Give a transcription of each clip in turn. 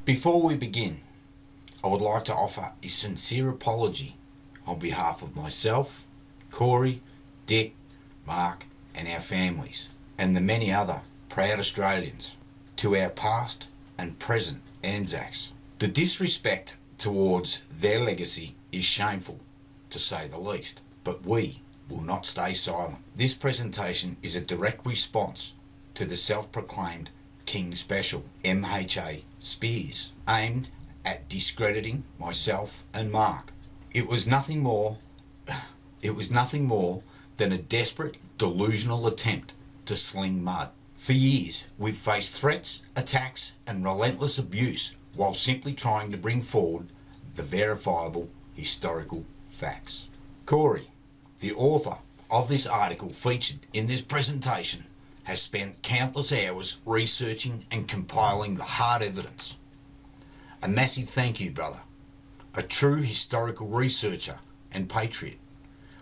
Before we begin, I would like to offer a sincere apology on behalf of myself, Corey, Dick, Mark and our families, and the many other proud Australians, to our past and present Anzacs. The disrespect towards their legacy is shameful, to say the least, but we will not stay silent. This presentation is a direct response to the self-proclaimed King Special, MHA Spears, aimed at discrediting myself and Mark. It was nothing more than a desperate, delusional attempt to sling mud. For years, we've faced threats, attacks and relentless abuse while simply trying to bring forward the verifiable historical facts. Corey, the author of this article featured in this presentation, has spent countless hours researching and compiling the hard evidence. A massive thank you, brother. A true historical researcher and patriot.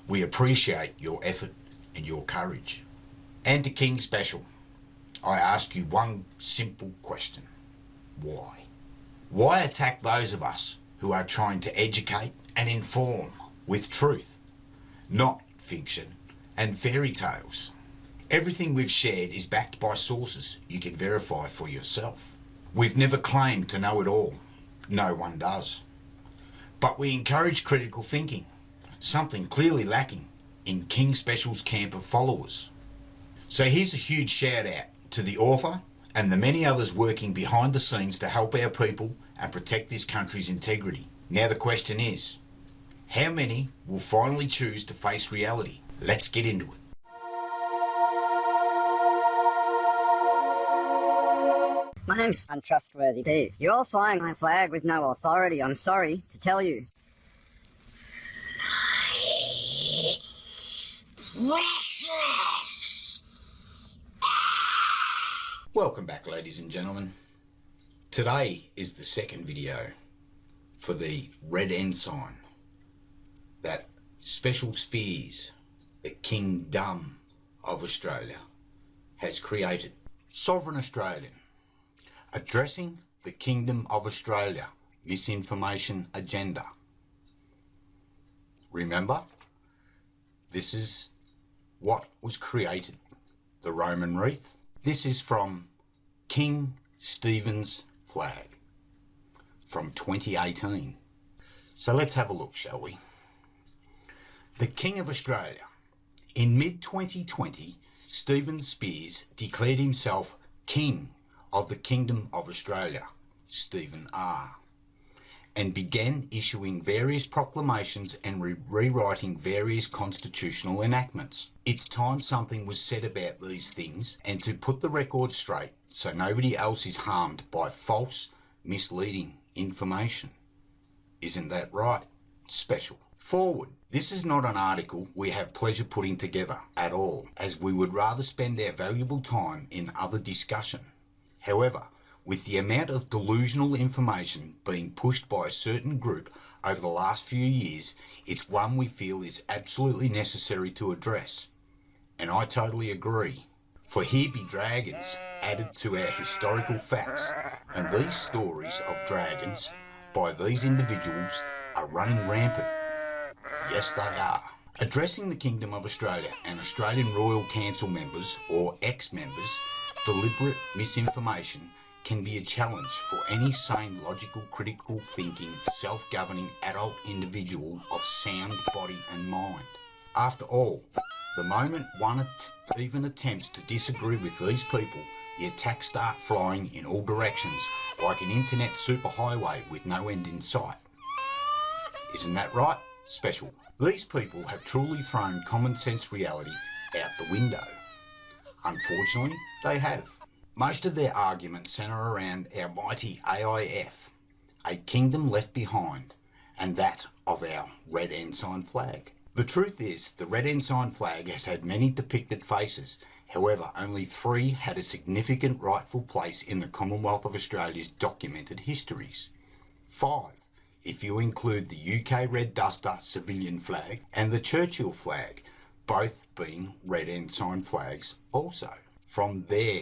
We appreciate your effort and your courage. And to King Special, I ask you one simple question. Why? Why attack those of us who are trying to educate and inform with truth, not fiction and fairy tales? Everything we've shared is backed by sources you can verify for yourself. We've never claimed to know it all. No one does. But we encourage critical thinking, something clearly lacking in King Special's camp of followers. So here's a huge shout out to the author and the many others working behind the scenes to help our people and protect this country's integrity. Now the question is, how many will finally choose to face reality? Let's get into it. My name's Untrustworthy Steve. You're all flying my flag with no authority, I'm sorry to tell you. Welcome back, ladies and gentlemen. Today is the second video for the Red Ensign that Special Spears, the KingDumb of Australia, has created. Sovereign Australian, addressing the Kingdom of Australia misinformation agenda. Remember, this is what was created, the Roman wreath. This is from King Stephen's flag from 2018. So let's have a look, shall we? The King of Australia. In mid-2020, Stephen Spears declared himself King of the Kingdom of Australia, Stephen R., and began issuing various proclamations and rewriting various constitutional enactments. It's time something was said about these things and to put the record straight so nobody else is harmed by false, misleading information. Isn't that right? Special. Forward. This is not an article we have pleasure putting together at all, as we would rather spend our valuable time in other discussion. However, with the amount of delusional information being pushed by a certain group over the last few years, it's one we feel is absolutely necessary to address. And I totally agree. For here be dragons added to our historical facts, and these stories of dragons by these individuals are running rampant. Yes, they are. Addressing the Kingdom of Australia and Australian Royal Council members or ex-members, deliberate misinformation can be a challenge for any sane, logical, critical thinking, self-governing adult individual of sound body and mind. After all, the moment one even attempts to disagree with these people, the attacks start flying in all directions like an internet superhighway with no end in sight. Isn't that right? Special. These people have truly thrown common sense reality out the window. Unfortunately, they have. Most of their arguments centre around our mighty AIF, a kingdom left behind, and that of our Red Ensign flag. The truth is, the Red Ensign flag has had many depicted faces, however only 3 had a significant rightful place in the Commonwealth of Australia's documented histories. 5, if you include the UK Red Duster civilian flag and the Churchill flag, both being Red Ensign flags also. From their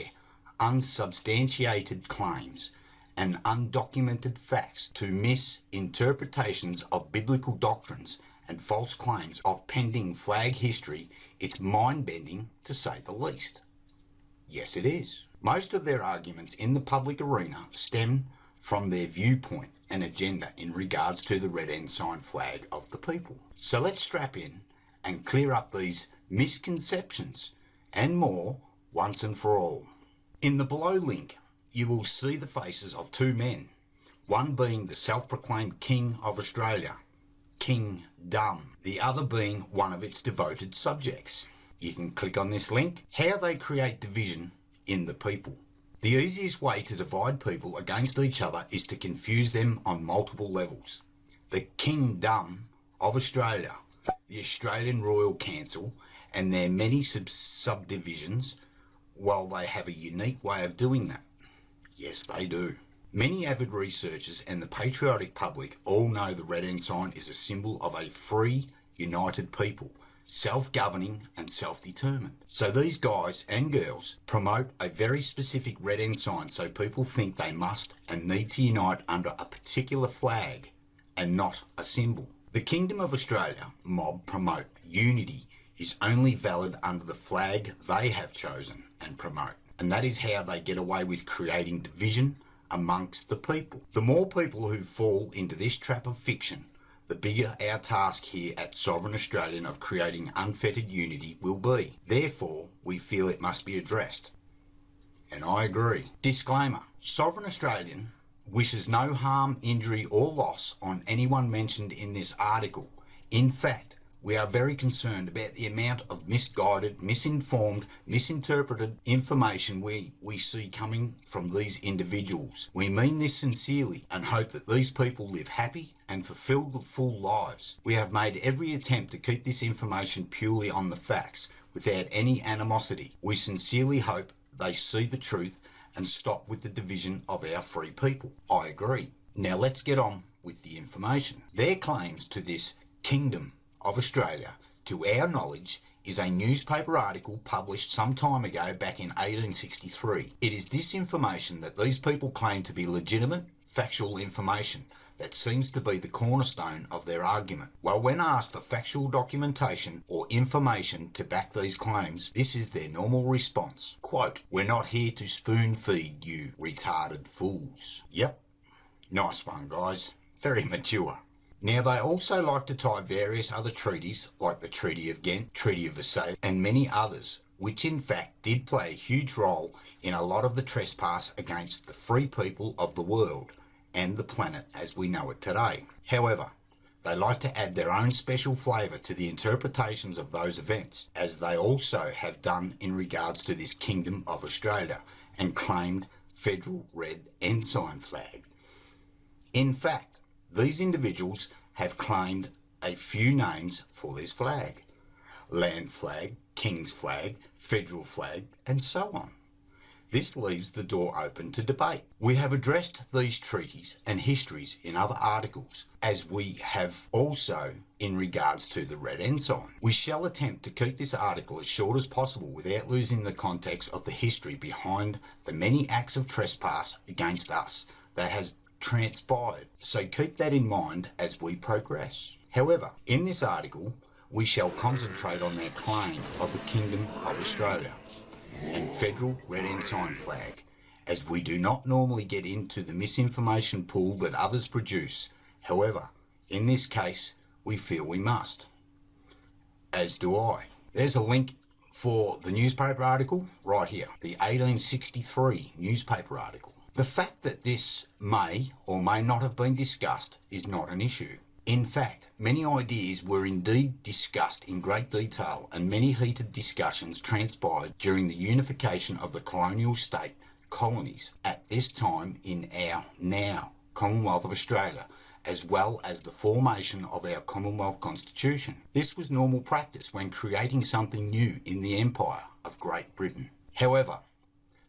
unsubstantiated claims and undocumented facts to misinterpretations of biblical doctrines and false claims of pending flag history, it's mind-bending to say the least. Yes, it is. Most of their arguments in the public arena stem from their viewpoint and agenda in regards to the red ensign flag of the people. So let's strap in and clear up these misconceptions and more once and for all. In the below link, you will see the faces of two men, one being the self-proclaimed King of Australia, KingDumb, the other being one of its devoted subjects. You can click on this link, how they create division in the people. The easiest way to divide people against each other is to confuse them on multiple levels. The KingDumb of Australia, the Australian Royal Council, and their many subdivisions, well, they have a unique way of doing that. Yes, they do. Many avid researchers and the patriotic public all know the red ensign is a symbol of a free, united people, self-governing and self-determined. So these guys and girls promote a very specific red ensign so people think they must and need to unite under a particular flag and not a symbol. The KingDumb of Australia mob promote unity is only valid under the flag they have chosen and promote. And that is how they get away with creating division amongst the people. The more people who fall into this trap of fiction, the bigger our task here at Sovereign Australian of creating unfettered unity will be. Therefore, we feel it must be addressed. And I agree. Disclaimer, Sovereign Australian wishes no harm, injury or loss on anyone mentioned in this article. In fact, we are very concerned about the amount of misguided, misinformed, misinterpreted information we see coming from these individuals. We mean this sincerely and hope that these people live happy and fulfilled full lives. We have made every attempt to keep this information purely on the facts, without any animosity. We sincerely hope they see the truth and stop with the division of our free people. I agree. Now let's get on with the information. Their claims to this KingDumb of Australia, to our knowledge, is a newspaper article published some time ago back in 1863. It is this information that these people claim to be legitimate, factual information that seems to be the cornerstone of their argument. Well, when asked for factual documentation or information to back these claims, this is their normal response. Quote, "We're not here to spoon feed you retarded fools." Yep, nice one guys, very mature. Now, they also like to tie various other treaties, like the Treaty of Ghent, Treaty of Versailles, and many others, which in fact did play a huge role in a lot of the trespass against the free people of the world and the planet as we know it today. However, they like to add their own special flavour to the interpretations of those events, as they also have done in regards to this KingDumb of Australia and claimed federal red ensign flag. In fact, these individuals have claimed a few names for this flag: land flag, king's flag, federal flag, and so on. This leaves the door open to debate. We have addressed these treaties and histories in other articles, as we have also in regards to the red ensign. We shall attempt to keep this article as short as possible without losing the context of the history behind the many acts of trespass against us that has transpired, so keep that in mind as we progress. However, in this article, we shall concentrate on their claim of the KingDumb of Australia and federal red ensign flag, as we do not normally get into the misinformation pool that others produce. However, in this case, we feel we must. As do I. There's a link for the newspaper article right here, the 1863 newspaper article. The fact that this may or may not have been discussed is not an issue. In fact, many ideas were indeed discussed in great detail, and many heated discussions transpired during the unification of the colonial state colonies at this time in our now Commonwealth of Australia, as well as the formation of our Commonwealth Constitution. This was normal practice when creating something new in the Empire of Great Britain. However,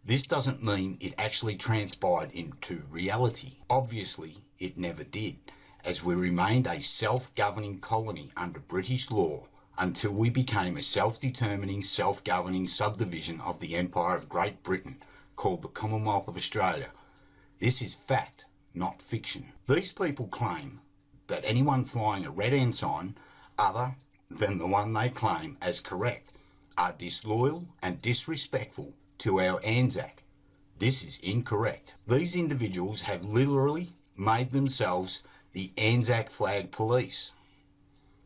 this doesn't mean it actually transpired into reality. Obviously, it never did, as we remained a self-governing colony under British law until we became a self-determining, self-governing subdivision of the Empire of Great Britain called the Commonwealth of Australia. This is fact, not fiction. These people claim that anyone flying a red ensign other than the one they claim as correct are disloyal and disrespectful to our Anzac. This is incorrect. These individuals have literally made themselves the Anzac flag police.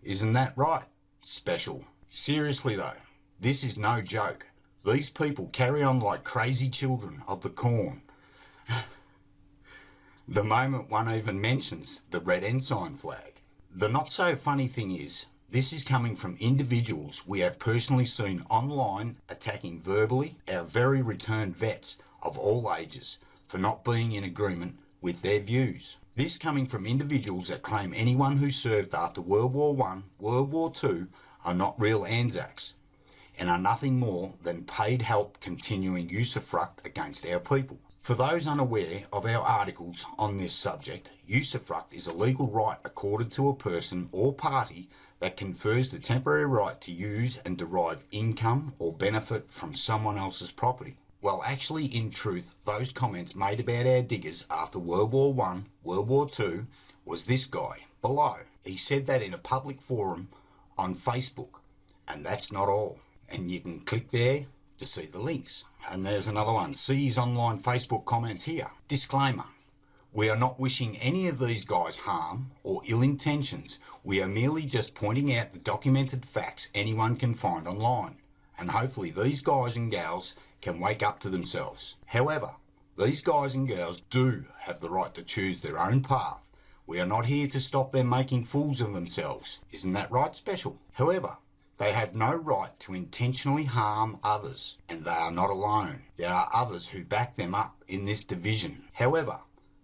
Isn't that right? Special. Seriously though, this is no joke. These people carry on like crazy children of the corn. The moment one even mentions the red ensign flag. The not so funny thing is, this is coming from individuals we have personally seen online attacking verbally our very returned vets of all ages for not being in agreement with their views. This coming from individuals that claim anyone who served after World War I, World War II are not real Anzacs and are nothing more than paid help continuing usufruct against our people. For those unaware of our articles on this subject, usufruct is a legal right accorded to a person or party that confers the temporary right to use and derive income or benefit from someone else's property. Well, actually, in truth, those comments made about our diggers after World War I, World War II was this guy below. He said that in a public forum on Facebook, and that's not all. And you can click there to see the links. And there's another one. See his online Facebook comments here. Disclaimer. We are not wishing any of these guys harm or ill intentions. We are merely just pointing out the documented facts anyone can find online. And hopefully these guys and gals can wake up to themselves. However, these guys and girls do have the right to choose their own path. We are not here to stop them making fools of themselves. Isn't that right, Special? However, they have no right to intentionally harm others, and they are not alone. There are others who back them up in this division. However,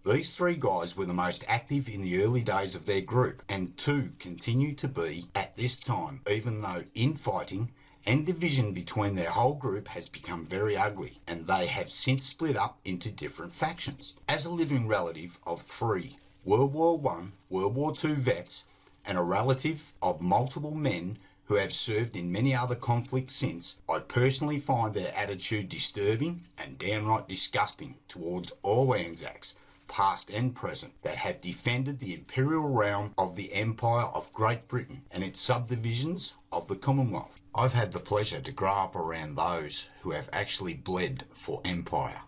these three guys were the most active in the early days of their group, and two continue to be at this time, even though infighting and division between their whole group has become very ugly, and they have since split up into different factions. As a living relative of three World War I, World War II vets, and a relative of multiple men who have served in many other conflicts since, I personally find their attitude disturbing and downright disgusting towards all Anzacs, past and present, that have defended the imperial realm of the Empire of Great Britain and its subdivisions of the Commonwealth. I've had the pleasure to grow up around those who have actually bled for empire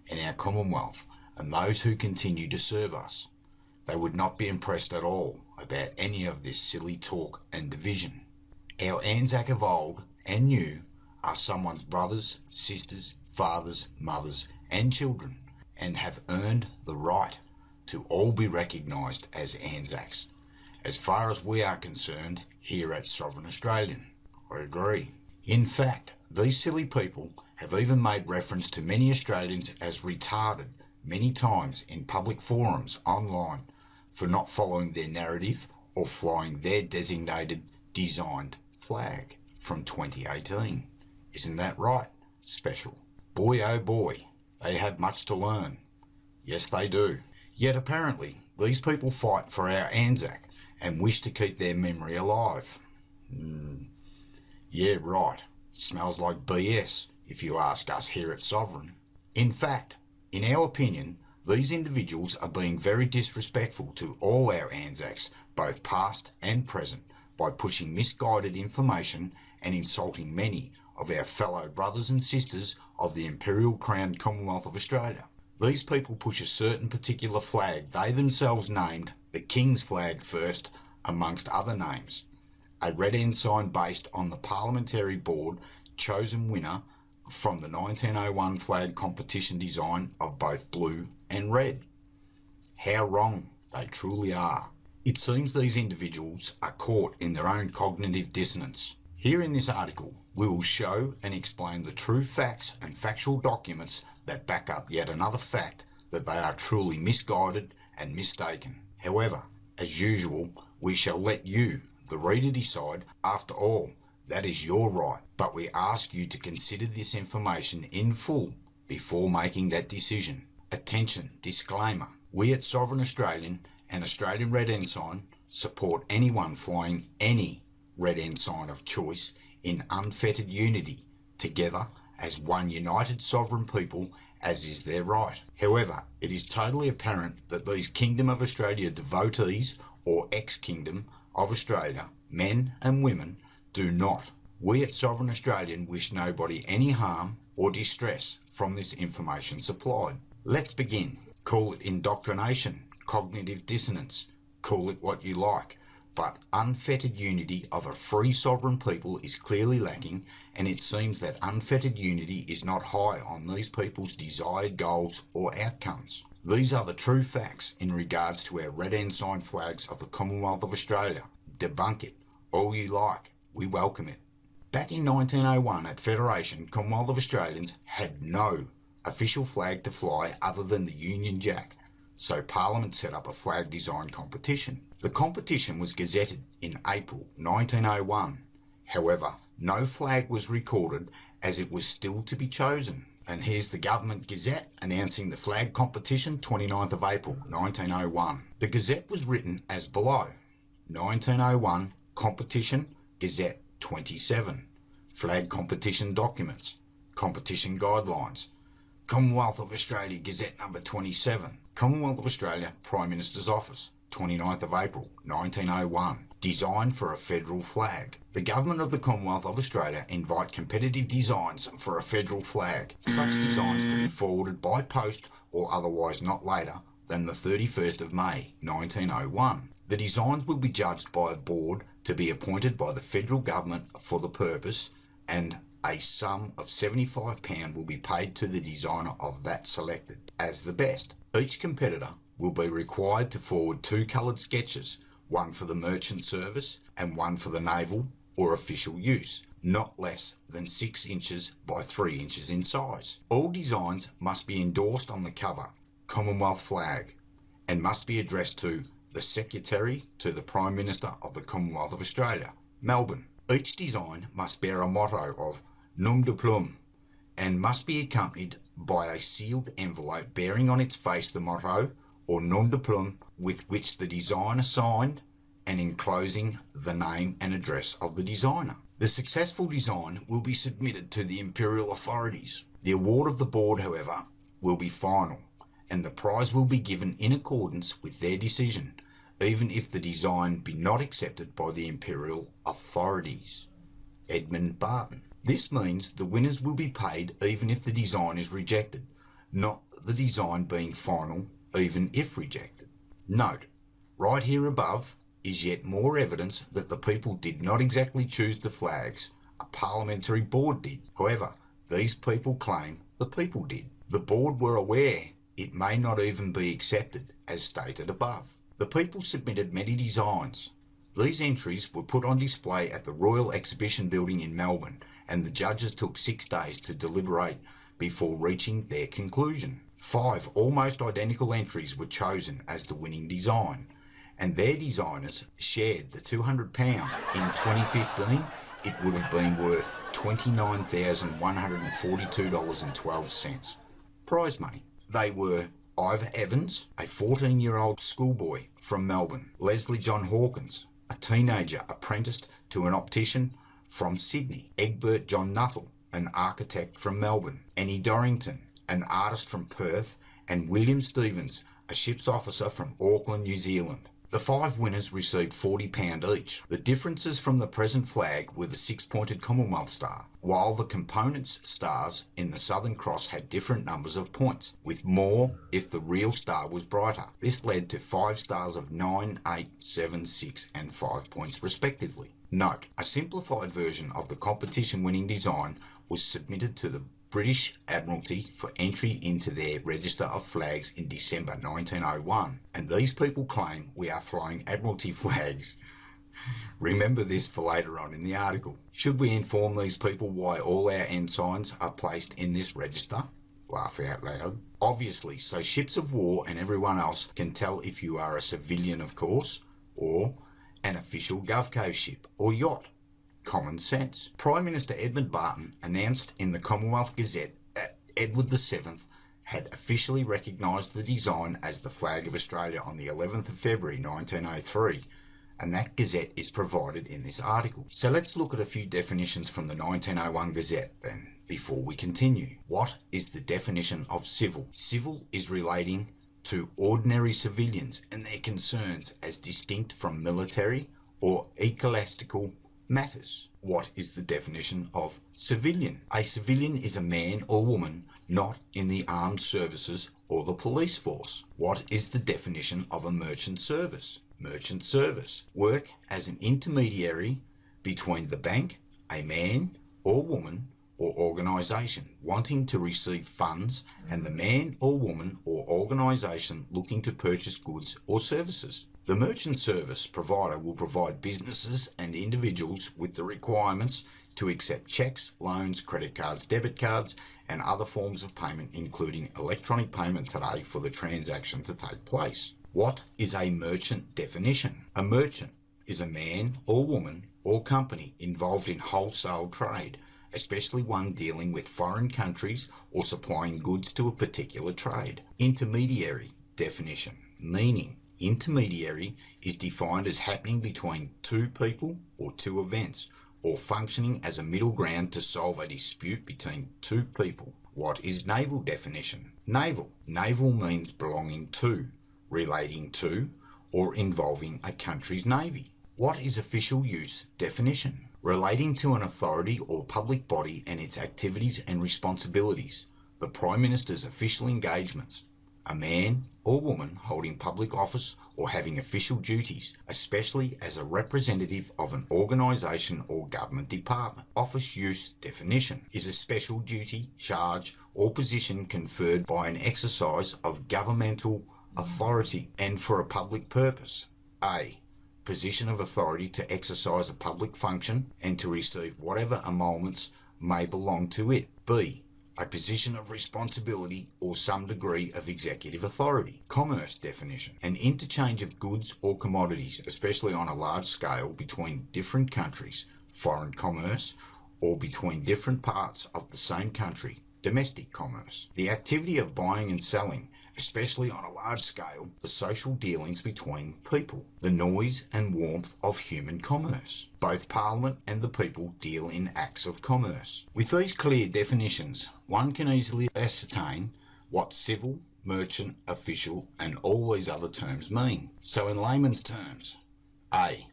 and our Commonwealth, and those who continue to serve us. They would not be impressed at all about any of this silly talk and division. Our Anzac of old and new are someone's brothers, sisters, fathers, mothers and children, and have earned the right to all be recognised as Anzacs, as far as we are concerned here at Sovereign Australian. I agree. In fact, these silly people have even made reference to many Australians as retarded many times in public forums online for not following their narrative or flying their designated designed flag from 2018. Isn't that right, Special? Boy oh boy, they have much to learn. Yes, they do. Yet apparently, these people fight for our Anzac and wish to keep their memory alive. Yeah, right. Smells like BS, if you ask us here at Sovereign. In fact, in our opinion, these individuals are being very disrespectful to all our Anzacs, both past and present, by pushing misguided information and insulting many of our fellow brothers and sisters of the Imperial Crowned Commonwealth of Australia. These people push a certain particular flag they themselves named the King's flag first, amongst other names. A red ensign based on the Parliamentary Board chosen winner from the 1901 flag competition design of both blue and red. How wrong they truly are. It seems these individuals are caught in their own cognitive dissonance. Here in this article, we will show and explain the true facts and factual documents that back up yet another fact that they are truly misguided and mistaken. However, as usual, we shall let you, the reader, decide. After all, that is your right, but we ask you to consider this information in full before making that decision. Attention, disclaimer. We at Sovereign Australian and Australian Red Ensign support anyone flying any Red Ensign of choice in unfettered unity, together as one united sovereign people as is their right. However, it is totally apparent that these Kingdom of Australia devotees, or ex-Kingdom of Australia, men and women, do not. We at Sovereign Australian wish nobody any harm or distress from this information supplied. Let's begin. Call it indoctrination, cognitive dissonance, call it what you like, but unfettered unity of a free sovereign people is clearly lacking, and it seems that unfettered unity is not high on these people's desired goals or outcomes. These are the true facts in regards to our red ensign flags of the Commonwealth of Australia. Debunk it, all you like, we welcome it. Back in 1901 at Federation, Commonwealth of Australians had no official flag to fly other than the Union Jack, so Parliament set up a flag design competition. The competition was gazetted in April 1901. However, no flag was recorded as it was still to be chosen. And here's the Government Gazette announcing the flag competition 29th of April 1901. The Gazette was written as below. 1901 Competition Gazette 27. Flag competition documents. Competition guidelines. Commonwealth of Australia Gazette number 27. Commonwealth of Australia Prime Minister's Office, 29th of April 1901. Design for a federal flag. The Government of the Commonwealth of Australia invite competitive designs for a federal flag. Such designs to be forwarded by post or otherwise not later than the 31st of May 1901. The designs will be judged by a board to be appointed by the federal government for the purpose, and a sum of £75 will be paid to the designer of that selected as the best. Each competitor will be required to forward 2 coloured sketches, one for the merchant service and one for the naval or official use, not less than 6 inches by 3 inches in size. All designs must be endorsed on the cover, Commonwealth flag, and must be addressed to the Secretary to the Prime Minister of the Commonwealth of Australia, Melbourne. Each design must bear a motto of nom de plume and must be accompanied by a sealed envelope bearing on its face the motto or nom de plume with which the designer signed, and enclosing the name and address of the designer. The successful design will be submitted to the imperial authorities. The award of the board, however, will be final, and the prize will be given in accordance with their decision, even if the design be not accepted by the imperial authorities. Edmund Barton. This means the winners will be paid even if the design is rejected, not the design being final even if rejected. Note, right here above is yet more evidence that the people did not exactly choose the flags, a parliamentary board did. However, these people claim the people did. The board were aware it may not even be accepted, as stated above. The people submitted many designs. These entries were put on display at the Royal Exhibition Building in Melbourne, and the judges took 6 days to deliberate before reaching their conclusion. 5 almost identical entries were chosen as the winning design, and their designers shared the £200. In 2015, it would have been worth $29,142.12. Prize money. They were Ivor Evans, a 14-year-old schoolboy from Melbourne; Leslie John Hawkins, a teenager apprenticed to an optician from Sydney; Egbert John Nuttall, an architect from Melbourne; Annie Dorrington, an artist from Perth; and William Stevens, a ship's officer from Auckland, New Zealand. The 5 winners received £40 each. The differences from the present flag were the 6-pointed Commonwealth star, while the components stars in the Southern Cross had different numbers of points, with more if the real star was brighter. This led to 5 stars of 9, 8, 7, 6 and 5 points respectively. Note, a simplified version of the competition winning design was submitted to the British Admiralty for entry into their Register of Flags in December 1901, and these people claim we are flying Admiralty flags. Remember this for later on in the article. Should we inform these people why all our ensigns are placed in this register? Laugh out loud. Obviously, so ships of war and everyone else can tell if you are a civilian, of course, or an official GovCo ship or yacht. Common sense. Prime Minister Edmund Barton announced in the Commonwealth Gazette that Edward VII had officially recognised the design as the flag of Australia on the 11th of February 1903, and that Gazette is provided in this article. So let's look at a few definitions from the 1901 Gazette then. before we continue. What is the definition of civil? Civil is relating to ordinary civilians and their concerns as distinct from military or ecclesiastical matters. What is the definition of civilian? A civilian is a man or woman not in the armed services or the police force. What is the definition of a merchant service? Merchant service: work as an intermediary between the bank, a man or woman or organisation wanting to receive funds, and the man or woman or organisation looking to purchase goods or services. The merchant service provider will provide businesses and individuals with the requirements to accept cheques, loans, credit cards, debit cards, and other forms of payment, including electronic payment today, for the transaction to take place. What is a merchant definition? A merchant is a man or woman or company involved in wholesale trade, especially one dealing with foreign countries or supplying goods to a particular trade. Intermediary definition: meaning intermediary is defined as happening between two people or two events, or functioning as a middle ground to solve a dispute between two people. What is naval definition? Naval means belonging to, relating to, or involving a country's navy. What is official use definition? Relating to an authority or public body and its activities and responsibilities. The Prime Minister's official engagements. A man or woman holding public office or having official duties, especially as a representative of an organisation or government department. Office use definition is a special duty, charge, or position conferred by an exercise of governmental authority and for a public purpose. A. Position of authority to exercise a public function and to receive whatever emoluments may belong to it. B. A position of responsibility or some degree of executive authority. Commerce definition: an interchange of goods or commodities, especially on a large scale between different countries. Foreign commerce, or between different parts of the same country. Domestic commerce: the activity of buying and selling, especially on a large scale, the social dealings between people. The noise and warmth of human commerce. Both Parliament and the people deal in acts of commerce. With these clear definitions, one can easily ascertain what civil, merchant, official, and all these other terms mean. So in layman's terms, A.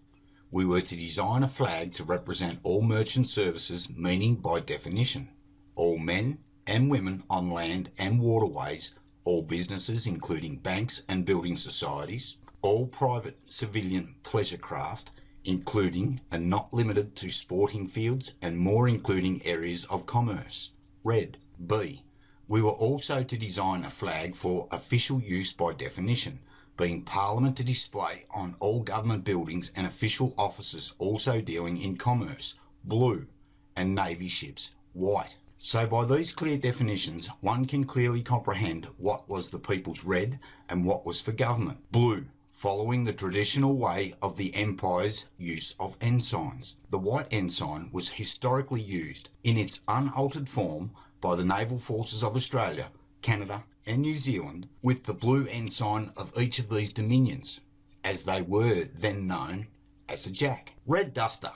We were to design a flag to represent all merchant services, meaning by definition, all men and women on land and waterways, all businesses including banks and building societies, all private civilian pleasure craft, including and not limited to sporting fields, and more including areas of commerce. Red. B. We were also to design a flag for official use by definition, being Parliament to display on all government buildings and official offices also dealing in commerce. Blue. And Navy ships. White. So by these clear definitions, one can clearly comprehend what was the people's red and what was for government. Blue, following the traditional way of the Empire's use of ensigns. The white ensign was historically used in its unaltered form by the naval forces of Australia, Canada and New Zealand, with the blue ensign of each of these dominions, as they were then known as a jack. Red duster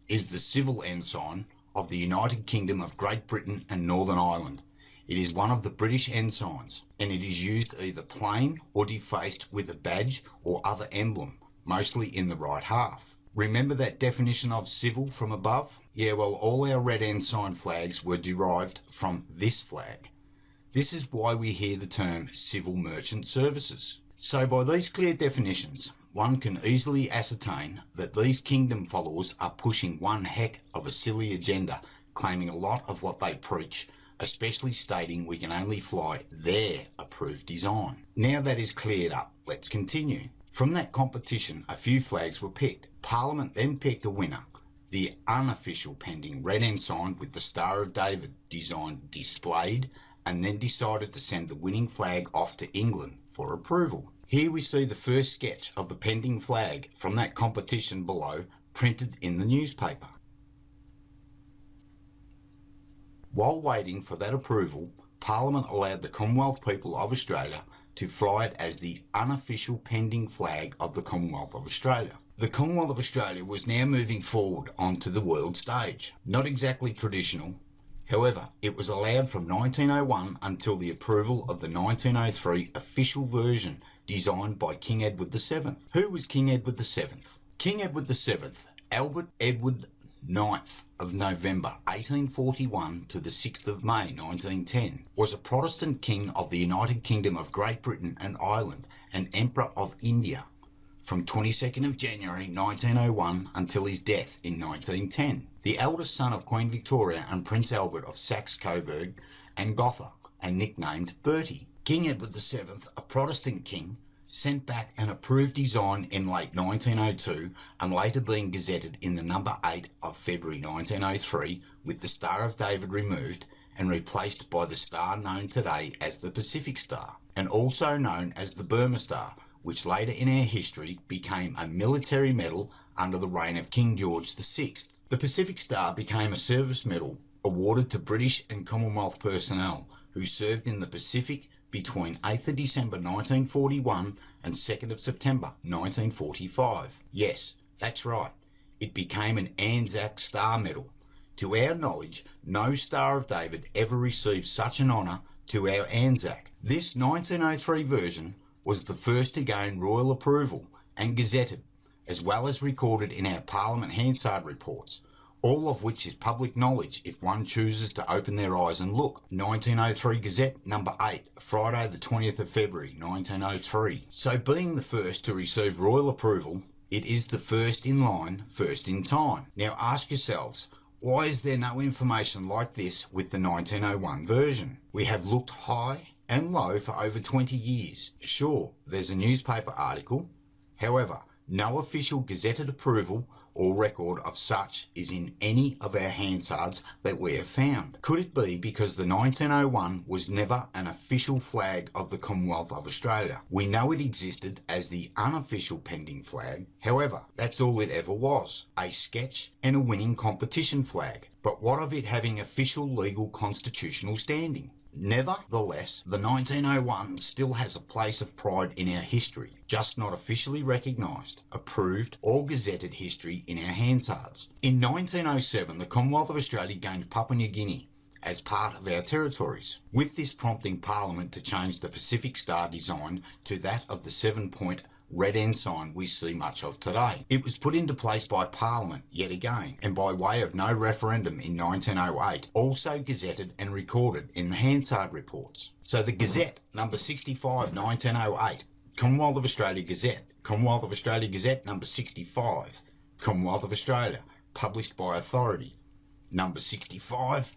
is the civil ensign of the United Kingdom of Great Britain and Northern Ireland. It is one of the British ensigns, and it is used either plain or defaced with a badge or other emblem, mostly in the right half. Remember that definition of civil from above? Yeah, well, all our red ensign flags were derived from this flag. This is why we hear the term civil merchant services. So by these clear definitions, one can easily ascertain that these kingdom followers are pushing one heck of a silly agenda, claiming a lot of what they preach, especially stating we can only fly their approved design. Now that is cleared up, let's continue. From that competition, a few flags were picked. Parliament then picked a winner, the unofficial pending red ensign with the Star of David design displayed, and then decided to send the winning flag off to England for approval. Here we see the first sketch of the pending flag from that competition below, printed in the newspaper. While waiting for that approval, Parliament allowed the Commonwealth people of Australia to fly it as the unofficial pending flag of the Commonwealth of Australia. The Commonwealth of Australia was now moving forward onto the world stage. Not exactly traditional, However, it was allowed from 1901 until the approval of the 1903 official version designed by King Edward VII. Who was King Edward VII? King Edward VII, Albert Edward 9th of November 1841 to the 6th of May 1910, was a Protestant king of the United Kingdom of Great Britain and Ireland and Emperor of India from 22nd of January 1901 until his death in 1910. The eldest son of Queen Victoria and Prince Albert of Saxe-Coburg and Gotha, and nicknamed Bertie. King Edward VII, a Protestant king, sent back an approved design in late 1902 and later being gazetted in the number 8 of February 1903 with the Star of David removed and replaced by the star known today as the Pacific Star, and also known as the Burma Star, which later in our history became a military medal under the reign of King George VI. The Pacific Star became a service medal awarded to British and Commonwealth personnel who served in the Pacific between 8th of December 1941 and 2nd of September 1945. Yes, that's right, it became an Anzac Star Medal. To our knowledge, no Star of David ever received such an honour to our Anzac. This 1903 version was the first to gain royal approval and gazetted, as well as recorded in our Parliament Hansard reports, all of which is public knowledge if one chooses to open their eyes and look. 1903 Gazette number 8, Friday the 20th of February 1903. So being the first to receive royal approval, it is the first in line, first in time. Now ask yourselves, why is there no information like this with the 1901 version? We have looked high and low for over 20 years. Sure, there's a newspaper article. However, no official gazetted approval or record of such is in any of our Hansards that we have found. Could it be because the 1901 was never an official flag of the Commonwealth of Australia? We know it existed as the unofficial pending flag. However, that's all it ever was, a sketch and a winning competition flag. But what of it having official legal constitutional standing? Nevertheless, the 1901 still has a place of pride in our history, just not officially recognised, approved or gazetted history in our Hansards. In 1907, the Commonwealth of Australia gained Papua New Guinea as part of our territories, with this prompting Parliament to change the Pacific Star design to that of the 7-point red ensign we see much of today. It was put into place by Parliament yet again, and by way of no referendum in 1908, also gazetted and recorded in the Hansard reports. So the Gazette number 65 1908, Commonwealth of Australia Gazette, Commonwealth of Australia Gazette number 65, Commonwealth of Australia, published by authority, number 65,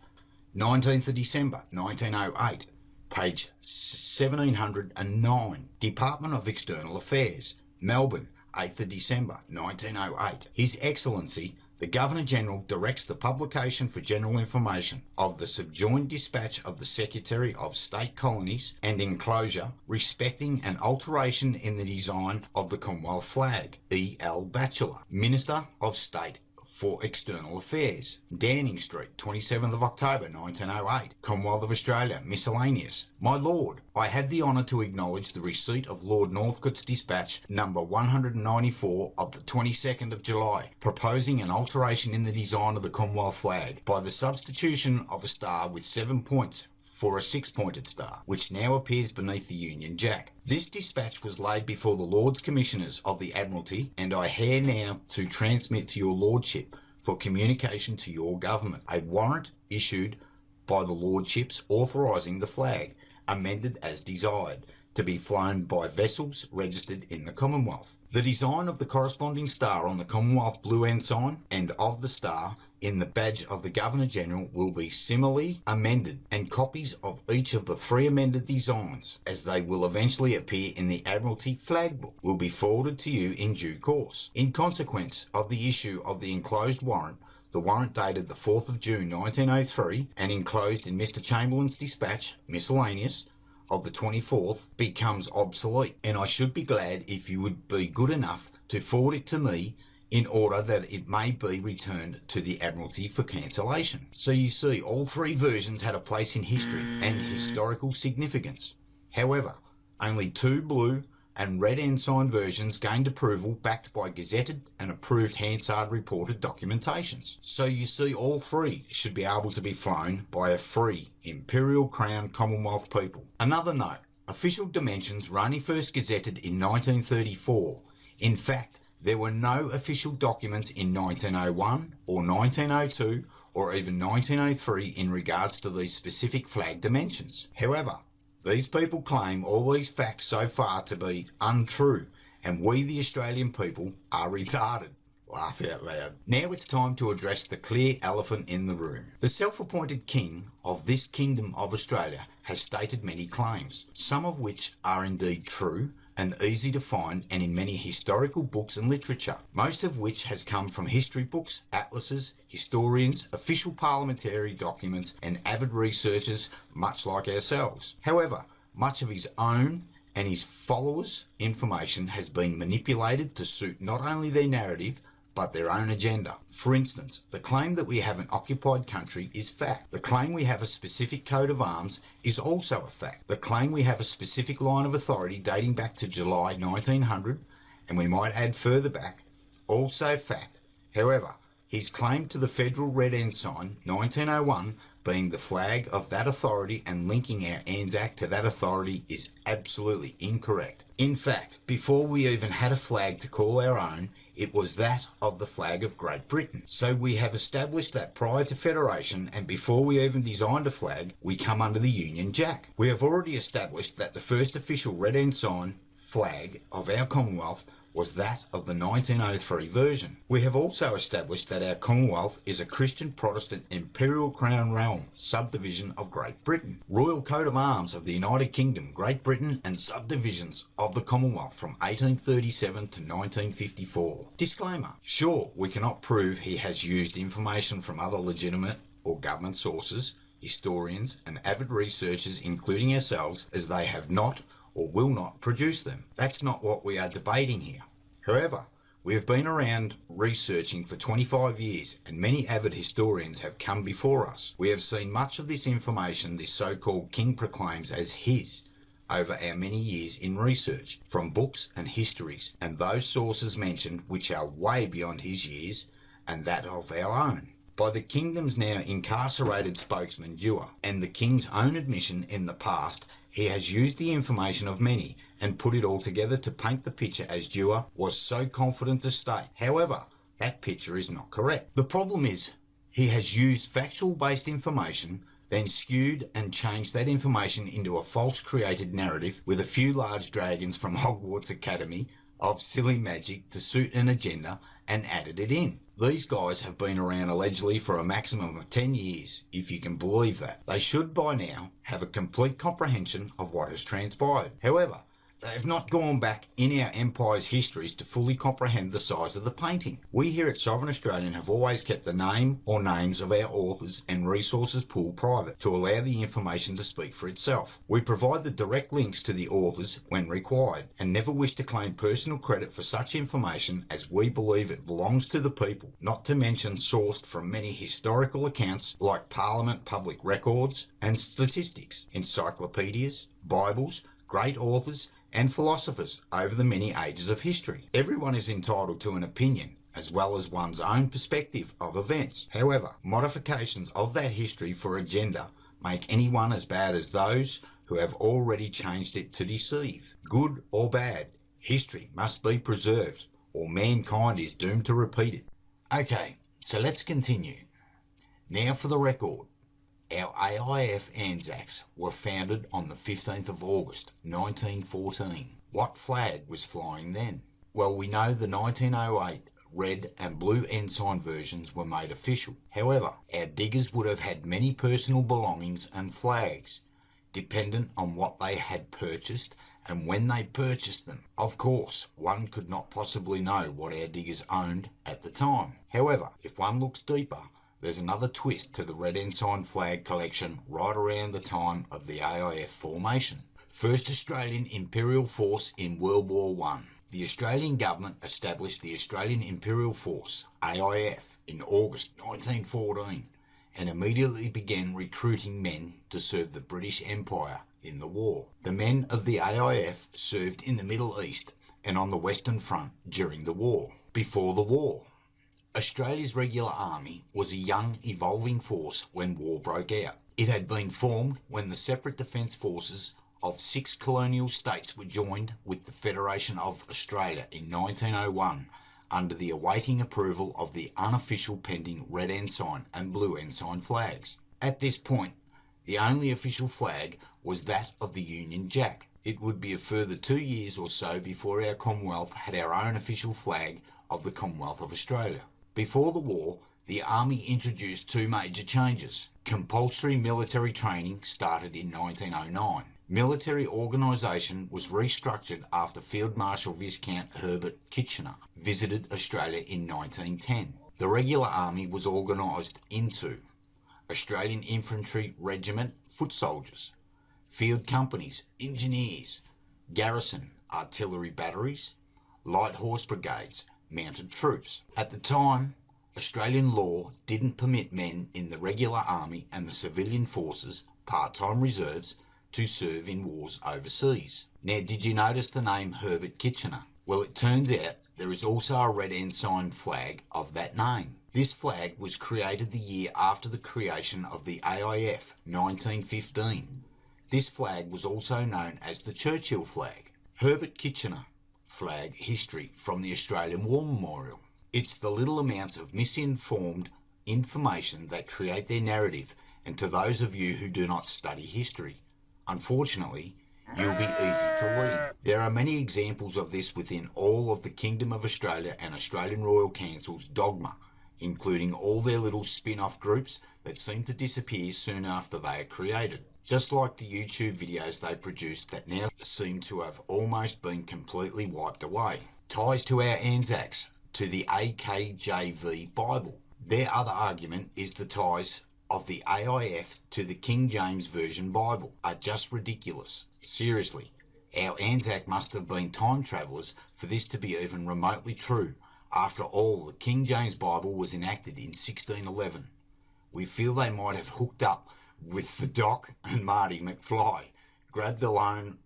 19th of December 1908, page 1709, Department of External Affairs, Melbourne, 8th of December 1908. His Excellency, the Governor-General directs the publication for general information of the subjoined dispatch of the Secretary of State Colonies and Enclosure respecting an alteration in the design of the Commonwealth flag. E. L. Batchelor, Minister of State for External Affairs, Downing Street, 27th of October 1908, Commonwealth of Australia, miscellaneous. My Lord, I have the honour to acknowledge the receipt of Lord Northcote's dispatch number 194 of the 22nd of July, proposing an alteration in the design of the Commonwealth flag by the substitution of a star with 7 points for a 6-pointed star, which now appears beneath the Union Jack. This dispatch was laid before the Lords Commissioners of the Admiralty, and I here now to transmit to your Lordship for communication to your government a warrant issued by the Lordships authorising the flag, amended as desired, to be flown by vessels registered in the Commonwealth. The design of the corresponding star on the Commonwealth blue ensign and of the star in the badge of the Governor-General will be similarly amended, and copies of each of the 3 amended designs, as they will eventually appear in the Admiralty flag book, will be forwarded to you in due course. In consequence of the issue of the enclosed warrant, the warrant dated the 4th of June 1903 and enclosed in Mr. Chamberlain's dispatch, miscellaneous, of the 24th, becomes obsolete, and I should be glad if you would be good enough to forward it to me in order that it may be returned to the Admiralty for cancellation. So you see, all 3 versions had a place in history and historical significance. However, only 2 blue and Red Ensign versions gained approval backed by gazetted and approved Hansard reported documentations. So you see, all three should be able to be flown by a free Imperial Crown Commonwealth people. Another note, official dimensions were only first gazetted in 1934. In fact, there were no official documents in 1901 or 1902 or even 1903 in regards to these specific flag dimensions. However, these people claim all these facts so far to be untrue, and we the Australian people are retarded. Laugh out loud. Now it's time to address the clear elephant in the room. The self-appointed king of this Kingdom of Australia has stated many claims, some of which are indeed true and easy to find and in many historical books and literature, most of which has come from history books, atlases, historians, official parliamentary documents and avid researchers much like ourselves. However, much of his own and his followers' information has been manipulated to suit not only their narrative but their own agenda. For instance, the claim that we have an occupied country is fact. The claim we have a specific coat of arms is also a fact. The claim we have a specific line of authority dating back to July 1900, and we might add further back, also fact. However, his claim to the Federal Red Ensign 1901 being the flag of that authority and linking our Anzac to that authority is absolutely incorrect. In fact, before we even had a flag to call our own, it was that of the flag of Great Britain. So we have established that prior to Federation and before we even designed a flag, we come under the Union Jack. We have already established that the first official Red Ensign flag of our Commonwealth was that of the 1903 version. We have also established that our Commonwealth is a Christian Protestant Imperial Crown realm, subdivision of Great Britain. Royal Coat of Arms of the United Kingdom, Great Britain and subdivisions of the Commonwealth from 1837 to 1954. Disclaimer, sure, we cannot prove he has used information from other legitimate or government sources, historians and avid researchers including ourselves, as they have not or will not produce them. That's not what we are debating here. However, we have been around researching for 25 years and many avid historians have come before us. We have seen much of this information this so-called king proclaims as his over our many years in research, from books and histories, and those sources mentioned which are way beyond his years and that of our own. By the kingdom's now incarcerated spokesman Dewar and the king's own admission in the past, he has used the information of many and put it all together to paint the picture as Dewar was so confident to state. However, that picture is not correct. The problem is he has used factual based information, then skewed and changed that information into a false created narrative with a few large dragons from Hogwarts Academy of silly magic to suit an agenda and added it in. These guys have been around allegedly for a maximum of 10 years, if you can believe that. They should by now have a complete comprehension of what has transpired. However, they have not gone back in our empire's histories to fully comprehend the size of the painting. We here at Sovereign Australian have always kept the name or names of our authors and resources pool private to allow the information to speak for itself. We provide the direct links to the authors when required and never wish to claim personal credit for such information as we believe it belongs to the people, not to mention sourced from many historical accounts like Parliament public records and statistics, encyclopedias, Bibles, great authors and philosophers over the many ages of history. Everyone is entitled to an opinion as well as one's own perspective of events. However, modifications of that history for agenda make anyone as bad as those who have already changed it to deceive. Good or bad, history must be preserved or mankind is doomed to repeat it. Okay, so let's continue. Now for the record. Our AIF Anzacs were founded on the 15th of August 1914. What flag was flying then? Well, we know the 1908 red and blue ensign versions were made official. However, our diggers would have had many personal belongings and flags, dependent on what they had purchased and when they purchased them. Of course, one could not possibly know what our diggers owned at the time. However, if one looks deeper, there's another twist to the Red Ensign flag collection right around the time of the AIF formation. First Australian Imperial Force in World War I. The Australian government established the Australian Imperial Force, AIF, in August 1914 and immediately began recruiting men to serve the British Empire in the war. The men of the AIF served in the Middle East and on the Western Front during the war. Before the war, Australia's regular army was a young, evolving force when war broke out. It had been formed when the separate defence forces of 6 colonial states were joined with the Federation of Australia in 1901 under the awaiting approval of the unofficial pending Red Ensign and Blue Ensign flags. At this point, the only official flag was that of the Union Jack. It would be a further 2 years or so before our Commonwealth had our own official flag of the Commonwealth of Australia. Before the war, the Army introduced 2 major changes. Compulsory military training started in 1909. Military organisation was restructured after Field Marshal Viscount Herbert Kitchener visited Australia in 1910. The regular army was organised into Australian Infantry Regiment foot soldiers, field companies, engineers, garrison, artillery batteries, light horse brigades, mounted troops. At the time, Australian law didn't permit men in the regular army and the civilian forces, part-time reserves, to serve in wars overseas. Now, did you notice the name Herbert Kitchener? Well, it turns out there is also a Red Ensign flag of that name. This flag was created the year after the creation of the AIF, 1915. This flag was also known as the Churchill flag. Herbert Kitchener flag history from the Australian War Memorial. It's the little amounts of misinformed information that create their narrative, and to those of you who do not study history, unfortunately, you'll be easy to lead. There are many examples of this within all of the KingDumb of Australia and Australian Royal Council's dogma, including all their little spin-off groups that seem to disappear soon after they are created. Just like the YouTube videos they produced that now seem to have almost been completely wiped away. Ties to our Anzacs, to the AKJV Bible. Their other argument is the ties of the AIF to the King James Version Bible are just ridiculous. Seriously, our Anzac must have been time travellers for this to be even remotely true. After all, the King James Bible was enacted in 1611. We feel they might have hooked up with the Doc and Marty McFly, grabbed a loan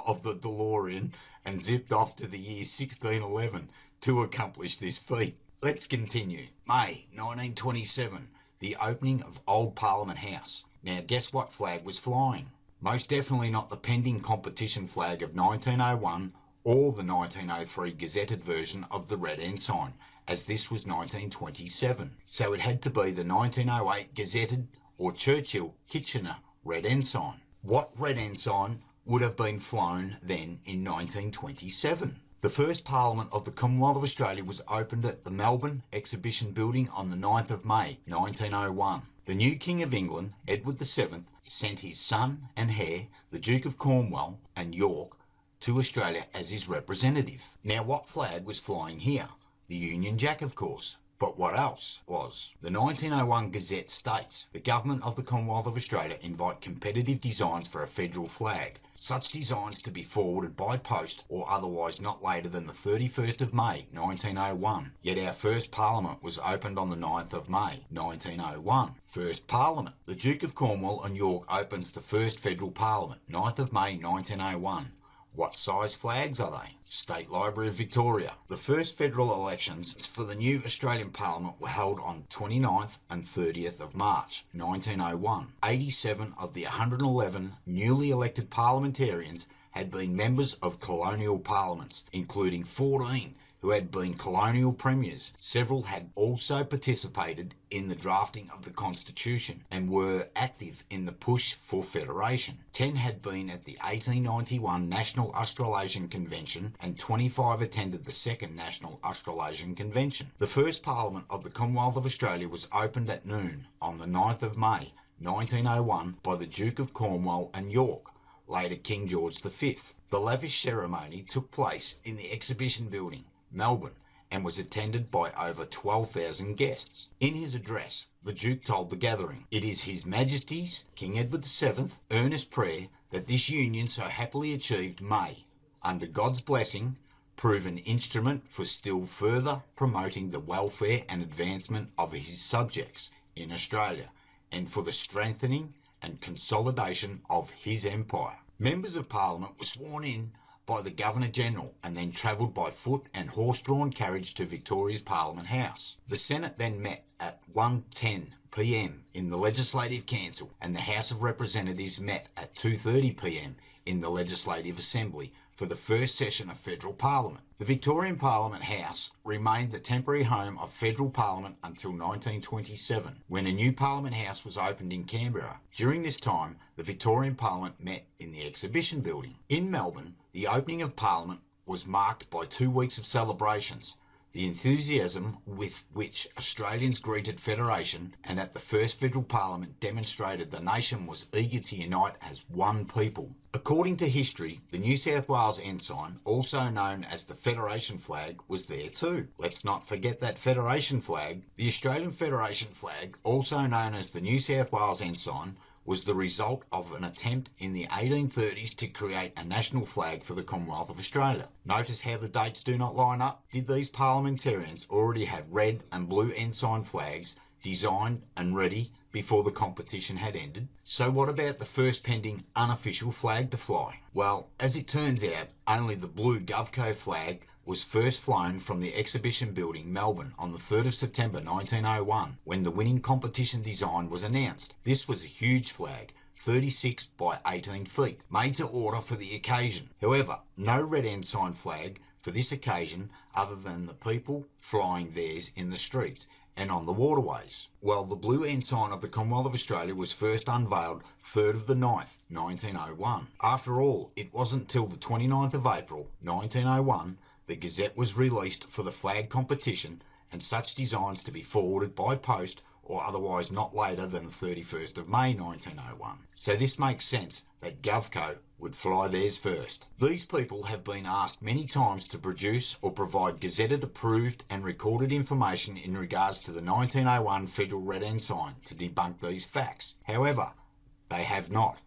of the DeLorean and zipped off to the year 1611 to accomplish this feat. Let's continue. May 1927, the opening of Old Parliament House. Now guess what flag was flying? Most definitely not the pending competition flag of 1901 or the 1903 gazetted version of the Red Ensign, as this was 1927. So it had to be the 1908 gazetted or Churchill Kitchener Red Ensign. What Red Ensign would have been flown then in 1927? The first Parliament of the Commonwealth of Australia was opened at the Melbourne Exhibition Building on the 9th of May 1901. The new King of England, Edward VII, sent his son and heir, the Duke of Cornwall and York, to Australia as his representative. Now what flag was flying here? The Union Jack, of course. But what else was? The 1901 Gazette states, the Government of the Commonwealth of Australia invite competitive designs for a federal flag. Such designs to be forwarded by post or otherwise not later than the 31st of May 1901. Yet our first Parliament was opened on the 9th of May 1901. First Parliament. The Duke of Cornwall and York opens the first federal Parliament, 9th of May 1901. What size flags are they? State Library of Victoria. The first federal elections for the new Australian Parliament were held on 29th and 30th of March 1901. 87 of the 111 newly elected parliamentarians had been members of colonial parliaments, including 14 who had been colonial premiers. Several had also participated in the drafting of the Constitution and were active in the push for federation. 10 had been at the 1891 National Australasian Convention and 25 attended the Second National Australasian Convention. The first Parliament of the Commonwealth of Australia was opened at noon on the 9th of May 1901 by the Duke of Cornwall and York, later King George V. The lavish ceremony took place in the Exhibition Building, Melbourne, and was attended by over 12,000 guests. In his address, the Duke told the gathering, "It is His Majesty's, King Edward VII, earnest prayer that this union so happily achieved may, under God's blessing, prove an instrument for still further promoting the welfare and advancement of his subjects in Australia, and for the strengthening and consolidation of his empire. Members of Parliament were sworn in by the Governor-General and then travelled by foot and horse-drawn carriage to Victoria's Parliament House. The Senate then met at 1:10 p.m. in the Legislative Council, and the House of Representatives met at 2:30 p.m. in the Legislative Assembly for the first session of Federal Parliament. The Victorian Parliament House remained the temporary home of Federal Parliament until 1927, when a new Parliament House was opened in Canberra. During this time, the Victorian Parliament met in the Exhibition Building. In Melbourne, the opening of Parliament was marked by 2 weeks of celebrations. The enthusiasm with which Australians greeted Federation and at the first Federal Parliament demonstrated the nation was eager to unite as one people. According to history, the New South Wales Ensign, also known as the Federation flag, was there too. Let's not forget that Federation flag. The Australian Federation flag, also known as the New South Wales Ensign, was the result of an attempt in the 1830s to create a national flag for the Commonwealth of Australia. Notice how the dates do not line up? Did these parliamentarians already have red and blue ensign flags designed and ready before the competition had ended? So what about the first pending unofficial flag to fly? Well, as it turns out, only the blue Govco flag was first flown from the Exhibition Building, Melbourne, on the 3rd of September 1901, when the winning competition design was announced. This was a huge flag, 36 by 18 feet, made to order for the occasion. However, no red ensign flag for this occasion other than the people flying theirs in the streets and on the waterways. Well, the blue ensign of the Commonwealth of Australia was first unveiled 3rd of the 9th, 1901. After all, it wasn't till the 29th of April, 1901, the Gazette was released for the flag competition and such designs to be forwarded by post or otherwise not later than the 31st of May 1901. So this makes sense that Govco would fly theirs first. These people have been asked many times to produce or provide gazetted approved and recorded information in regards to the 1901 Federal Red Ensign to debunk these facts. However, they have not,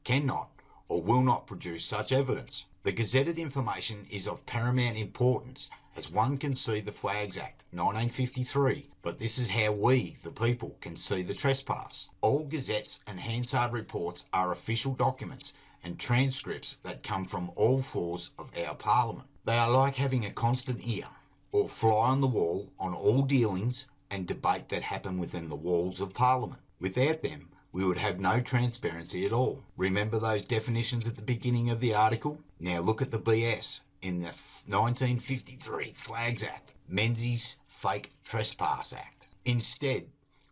cannot, or will not produce such evidence. The gazetted information is of paramount importance, as one can see the Flags Act 1953, but this is how we, the people, can see the trespass. All gazettes and Hansard reports are official documents and transcripts that come from all floors of our parliament. They are like having a constant ear, or fly on the wall on all dealings and debate that happen within the walls of parliament. Without them, we would have no transparency at all. Remember those definitions at the beginning of the article? Now look at the BS in the 1953 Flags Act, Menzies Fake Trespass Act. Instead,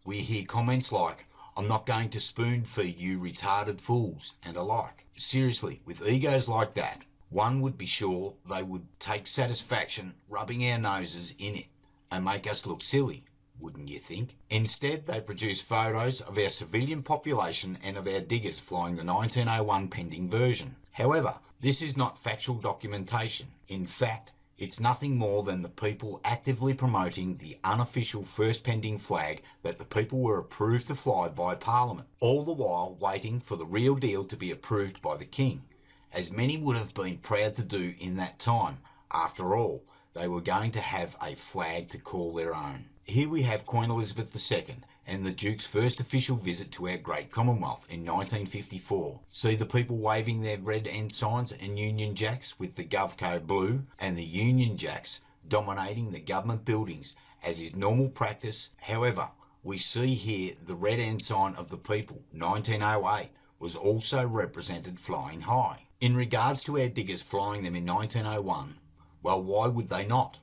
we hear comments like, "I'm not going to spoon feed you retarded fools," and alike. Seriously, with egos like that, one would be sure they would take satisfaction rubbing our noses in it and make us look silly, wouldn't you think? Instead, they produce photos of our civilian population and of our diggers flying the 1901 pending version. However, this is not factual documentation. In fact, it's nothing more than the people actively promoting the unofficial first pending flag that the people were approved to fly by Parliament, all the while waiting for the real deal to be approved by the King, as many would have been proud to do in that time. After all, they were going to have a flag to call their own. Here we have Queen Elizabeth II and the Duke's first official visit to our great Commonwealth in 1954. See the people waving their red ensigns and Union Jacks with the Govco blue and the Union Jacks dominating the government buildings as is normal practice. However, we see here the red ensign of the people, 1908, was also represented flying high. In regards to our diggers flying them in 1901, well, why would they not?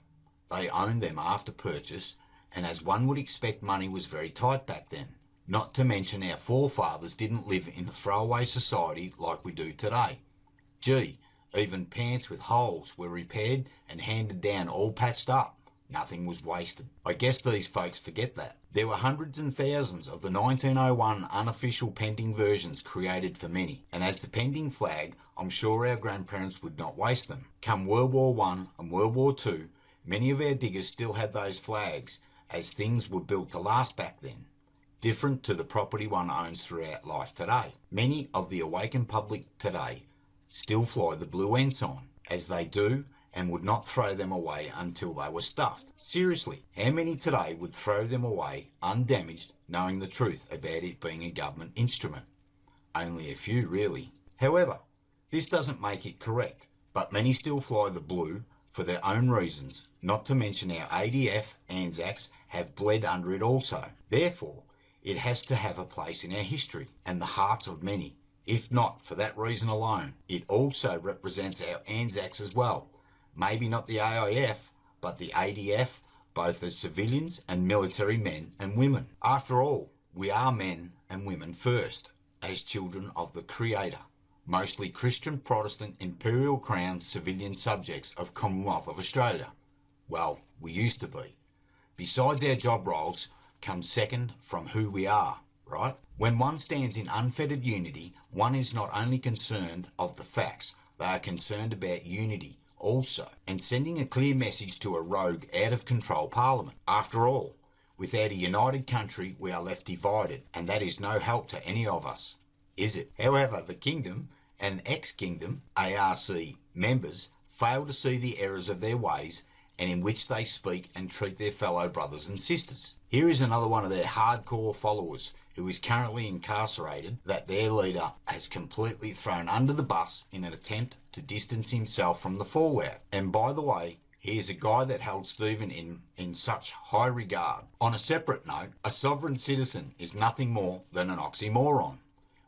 They owned them after purchase, and as one would expect, money was very tight back then. Not to mention our forefathers didn't live in a throwaway society like we do today. Gee, even pants with holes were repaired and handed down all patched up. Nothing was wasted. I guess these folks forget that. There were hundreds and thousands of the 1901 unofficial pending versions created for many, and as the pending flag, I'm sure our grandparents would not waste them. Come World War I and World War II, many of our diggers still had those flags, as things were built to last back then, different to the property one owns throughout life today. Many of the awakened public today still fly the blue ensign, as they do, and would not throw them away until they were stuffed. Seriously, how many today would throw them away undamaged, knowing the truth about it being a government instrument? only a few really. However, this doesn't make it correct, but many still fly the blue for their own reasons, not to mention our ADF, Anzacs, have bled under it also. Therefore, it has to have a place in our history and the hearts of many. If not for that reason alone, it also represents our Anzacs as well. Maybe not the AIF, but the ADF, both as civilians and military men and women. After all, we are men and women first, as children of the Creator, mostly Christian Protestant Imperial Crown civilian subjects of Commonwealth of Australia. Well, we used to be. Besides our job roles comes second from who we are, right? When one stands in unfettered unity, one is not only concerned of the facts, they are concerned about unity also, and sending a clear message to a rogue, out of control Parliament. After all, without a united country, we are left divided, and that is no help to any of us, is it? However, the Kingdom and ex-Kingdom ARC members fail to see the errors of their ways and in which they speak and treat their fellow brothers and sisters. Here is another one of their hardcore followers who is currently incarcerated that their leader has completely thrown under the bus in an attempt to distance himself from the fallout. And by the way, he is a guy that held Stephen in such high regard. On a separate note, a sovereign citizen is nothing more than an oxymoron.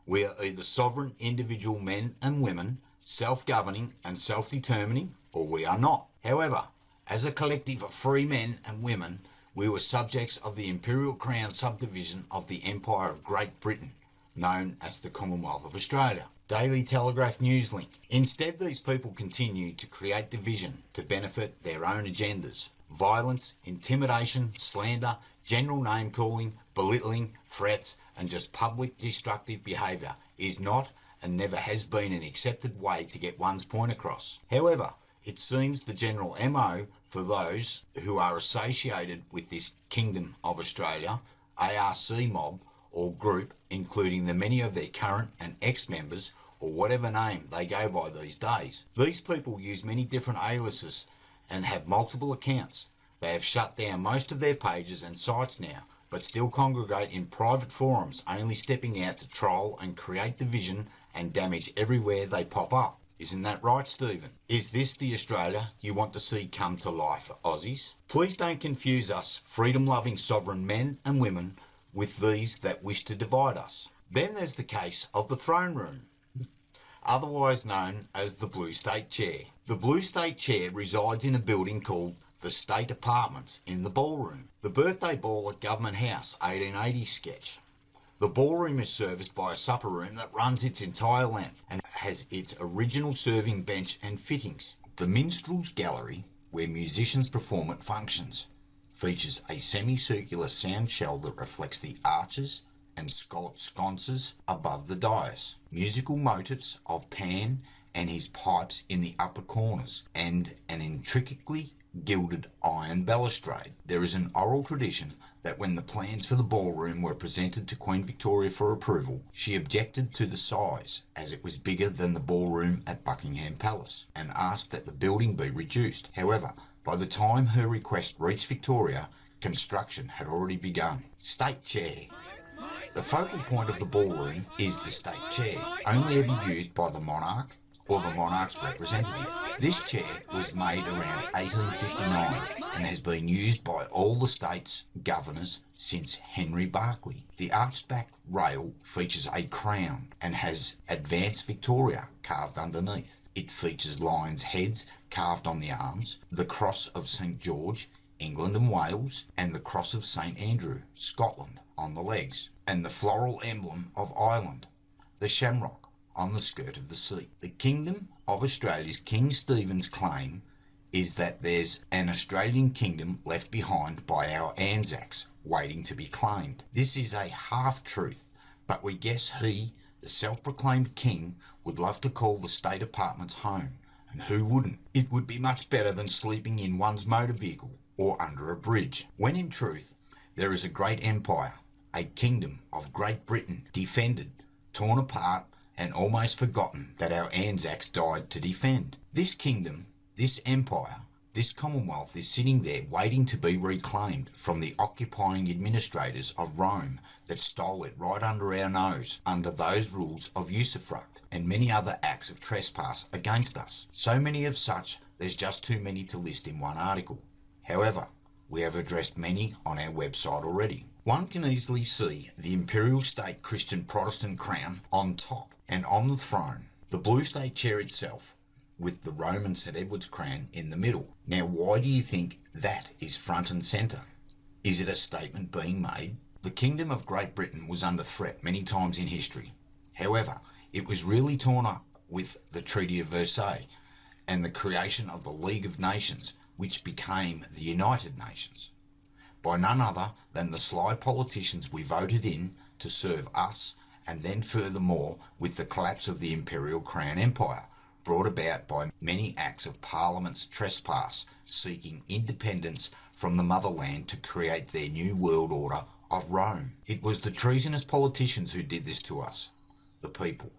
We are either sovereign individual men and women, self-governing and self-determining, or we are not. However, as a collective of free men and women, we were subjects of the Imperial Crown subdivision of the Empire of Great Britain, known as the Commonwealth of Australia. Daily Telegraph Newslink. Instead, these people continue to create division to benefit their own agendas. Violence, intimidation, slander, general name-calling, belittling, threats, and just public destructive behaviour is not and never has been an accepted way to get one's point across. However, it seems the general MO for those who are associated with this Kingdom of Australia, ARC mob or group, including the many of their current and ex-members or whatever name they go by these days. These people use many different aliases and have multiple accounts. They have shut down most of their pages and sites now, but still congregate in private forums, only stepping out to troll and create division and damage everywhere they pop up. Isn't that right, Stephen? Is this the Australia you want to see come to life, Aussies? Please don't confuse us, freedom-loving sovereign men and women, with these that wish to divide us. Then there's the case of the throne room, otherwise known as the Blue State Chair. The Blue State Chair resides in a building called the State Apartments in the ballroom. The birthday ball at Government House, 1880 sketch. The ballroom is serviced by a supper room that runs its entire length and has its original serving bench and fittings. The Minstrel's Gallery, where musicians perform at functions, features a semicircular sound shell that reflects the arches and scalloped sconces above the dais. Musical motifs of Pan and his pipes in the upper corners, and an intricately gilded iron balustrade. There is an oral tradition that when the plans for the ballroom were presented to Queen Victoria for approval, she objected to the size, as it was bigger than the ballroom at Buckingham Palace, and asked that the building be reduced. However, by the time her request reached Victoria, construction had already begun. State Chair. The focal point of the ballroom is the State Chair, only ever used by the monarch or the monarch's representative. This chair was made around 1859 and has been used by all the state's governors since Henry Berkeley. The arched-back rail features a crown and has Advanced Victoria carved underneath. It features lions' heads carved on the arms, the Cross of St George, England and Wales, and the Cross of St Andrew, Scotland, on the legs, and the floral emblem of Ireland, the shamrock, on the skirt of the seat. The Kingdom of Australia's King Stephen's claim is that there's an Australian kingdom left behind by our Anzacs, waiting to be claimed. This is a half-truth, but we guess he, the self-proclaimed king, would love to call the state apartments home, and who wouldn't? It would be much better than sleeping in one's motor vehicle or under a bridge, when in truth there is a great empire, a kingdom of Great Britain, defended, torn apart, and almost forgotten that our Anzacs died to defend. This kingdom, this empire, This Commonwealth is sitting there waiting to be reclaimed from the occupying administrators of Rome that stole it right under our nose under those rules of usufruct and many other acts of trespass against us. So many of such, there's just too many to list in one article. However, we have addressed many on our website already. One can easily see the Imperial State Christian Protestant crown on top and on the throne, the blue state chair itself, with the Roman St. Edward's crown in the middle. Now, why do you think that is front and centre? Is it a statement being made? The Kingdom of Great Britain was under threat many times in history. However, it was really torn up with the Treaty of Versailles and the creation of the League of Nations, which became the United Nations, by none other than the sly politicians we voted in to serve us, and then furthermore with the collapse of the Imperial Crown Empire, brought about by many acts of Parliament's trespass, seeking independence from the motherland to create their new world order of Rome. It was the treasonous politicians who did this to us, the people,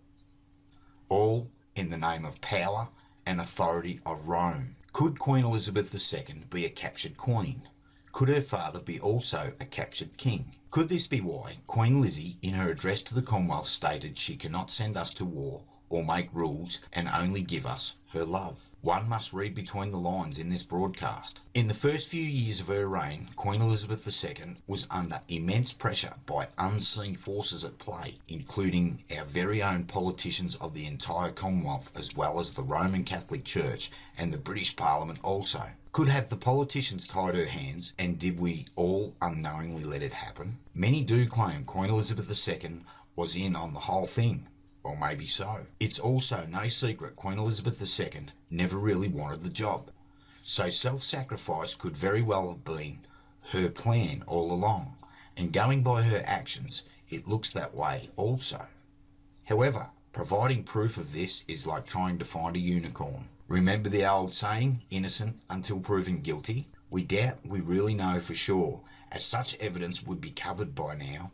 all in the name of power and authority of Rome. Could Queen Elizabeth II be a captured queen? Could her father be also a captured king? Could this be why Queen Lizzie, in her address to the Commonwealth, stated she cannot send us to war or make rules and only give us her love? One must read between the lines in this broadcast. In the first few years of her reign, Queen Elizabeth II was under immense pressure by unseen forces at play, including our very own politicians of the entire Commonwealth, as well as the Roman Catholic Church and the British Parliament also. Could have the politicians tied her hands, and did we all unknowingly let it happen? Many do claim Queen Elizabeth II was in on the whole thing. Well, maybe so. It's also no secret Queen Elizabeth II never really wanted the job, so self-sacrifice could very well have been her plan all along, and going by her actions, it looks that way also. However, providing proof of this is like trying to find a unicorn. Remember the old saying, innocent until proven guilty? We doubt we really know for sure, as such evidence would be covered by now.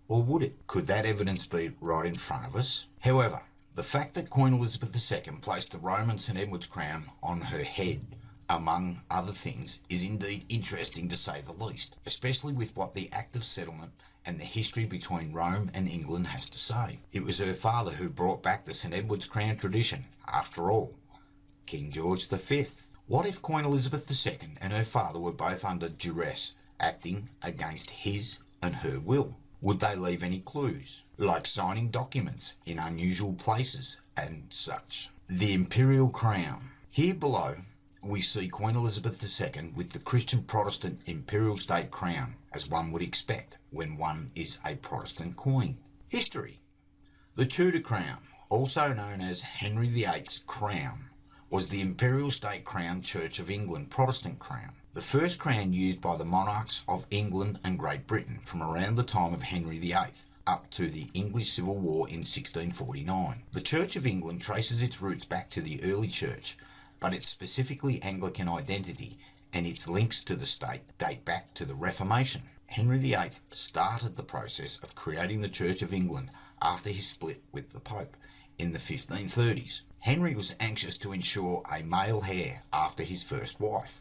Or would it? Could that evidence be right in front of us? However, the fact that Queen Elizabeth II placed the Roman St. Edward's crown on her head, among other things, is indeed interesting to say the least, especially with what the Act of Settlement and the history between Rome and England has to say. It was her father who brought back the St. Edward's crown tradition, after all. King George V. What if Queen Elizabeth II and her father were both under duress, acting against his and her will? Would they leave any clues, like signing documents in unusual places and such? The Imperial Crown. Here below, we see Queen Elizabeth II with the Christian Protestant Imperial State Crown, as one would expect when one is a Protestant queen. History. The Tudor Crown, also known as Henry VIII's Crown, was the Imperial State Crown Church of England Protestant crown, the first crown used by the monarchs of England and Great Britain from around the time of Henry VIII up to the English Civil War in 1649. The Church of England traces its roots back to the early church, but its specifically Anglican identity and its links to the state date back to the Reformation. Henry VIII started the process of creating the Church of England after his split with the Pope in the 1530s. Henry was anxious to ensure a male heir after his first wife,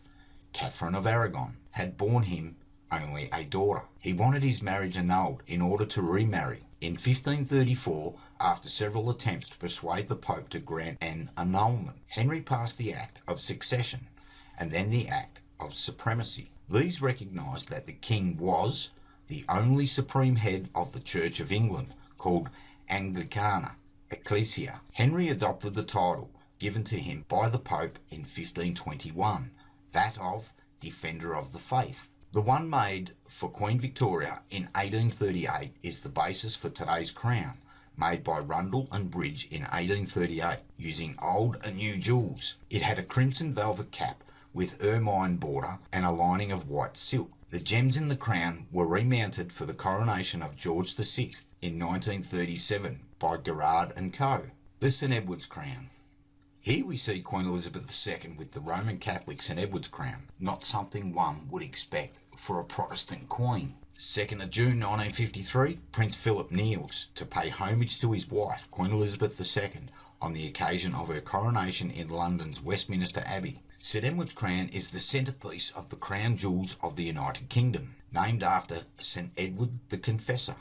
Catherine of Aragon, had borne him only a daughter. He wanted his marriage annulled in order to remarry. In 1534, after several attempts to persuade the Pope to grant an annulment, Henry passed the Act of Succession and then the Act of Supremacy. These recognised that the king was the only supreme head of the Church of England, called Anglicana Ecclesia. Henry adopted the title given to him by the Pope in 1521, that of Defender of the Faith. The one made for Queen Victoria in 1838 is the basis for today's crown, made by Rundle and Bridge in 1838, using old and new jewels. It had a crimson velvet cap with ermine border and a lining of white silk. The gems in the crown were remounted for the coronation of George VI in 1937 by Gerard and Co. The St. Edward's Crown. Here we see Queen Elizabeth II with the Roman Catholic St. Edward's Crown, not something one would expect for a Protestant queen. 2nd of June 1953, Prince Philip kneels to pay homage to his wife, Queen Elizabeth II, on the occasion of her coronation in London's Westminster Abbey. St Edward's crown is the centrepiece of the crown jewels of the United Kingdom, named after St Edward the Confessor,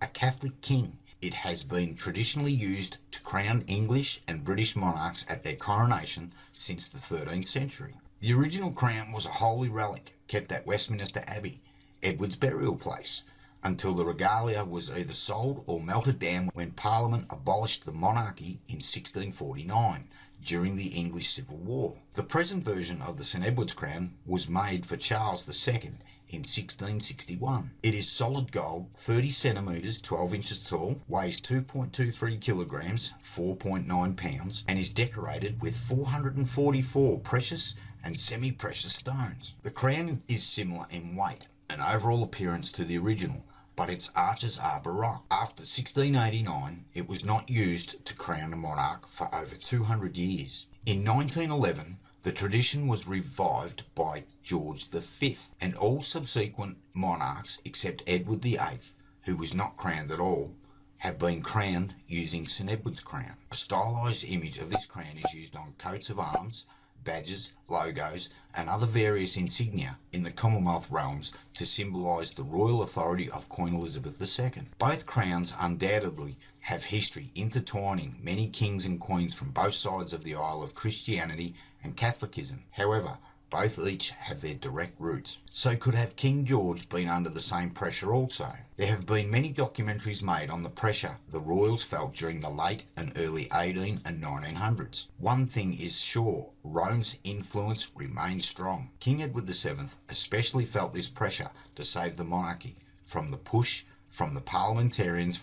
a Catholic king. It has been traditionally used to crown English and British monarchs at their coronation since the 13th century. The original crown was a holy relic kept at Westminster Abbey, Edward's burial place, until the regalia was either sold or melted down when Parliament abolished the monarchy in 1649 during the English Civil War. The present version of the St Edward's crown was made for Charles II in 1661. It is solid gold, 30 centimetres 12 inches tall, weighs 2.23 kilograms 4.9 pounds, and is decorated with 444 precious and semi-precious stones. The crown is similar in weight and overall appearance to the original, but its arches are baroque. After 1689, it was not used to crown a monarch for over 200 years. In 1911, the tradition was revived by George V, and all subsequent monarchs except Edward VIII, who was not crowned at all, have been crowned using St Edward's crown. A stylised image of this crown is used on coats of arms, badges, logos, and other various insignia in the Commonwealth realms to symbolise the royal authority of Queen Elizabeth II. Both crowns undoubtedly have history intertwining many kings and queens from both sides of the aisle of Christianity and Catholicism. However, both each have their direct roots. So could have King George been under the same pressure also? There have been many documentaries made on the pressure the royals felt during the late and early 18 and 1900s. One thing is sure, Rome's influence remained strong. King Edward VII especially felt this pressure to save the monarchy from the push from the parliamentarians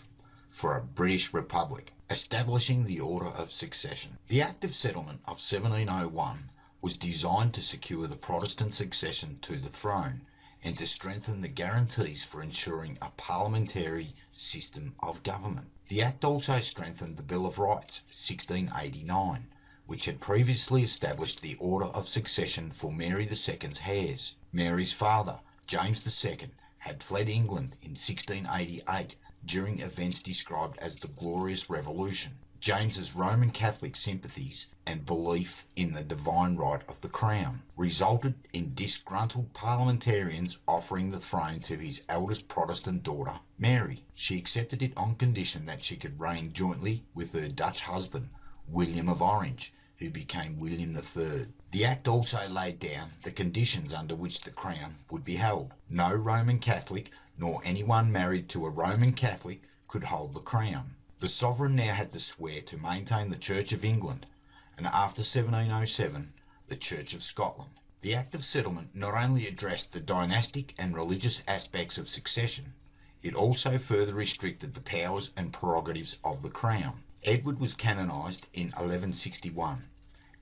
for a British Republic, establishing the order of succession. The Act of Settlement of 1701 was designed to secure the Protestant succession to the throne and to strengthen the guarantees for ensuring a parliamentary system of government. The Act also strengthened the Bill of Rights, 1689, which had previously established the order of succession for Mary II's heirs. Mary's father, James II, had fled England in 1688 during events described as the Glorious Revolution. James's Roman Catholic sympathies and belief in the divine right of the crown resulted in disgruntled parliamentarians offering the throne to his eldest Protestant daughter, Mary. She accepted it on condition that she could reign jointly with her Dutch husband, William of Orange, who became William III. The Act also laid down the conditions under which the crown would be held. No Roman Catholic, nor anyone married to a Roman Catholic, could hold the crown. The sovereign now had to swear to maintain the Church of England, and after 1707, the Church of Scotland. The Act of Settlement not only addressed the dynastic and religious aspects of succession, it also further restricted the powers and prerogatives of the crown. Edward was canonised in 1161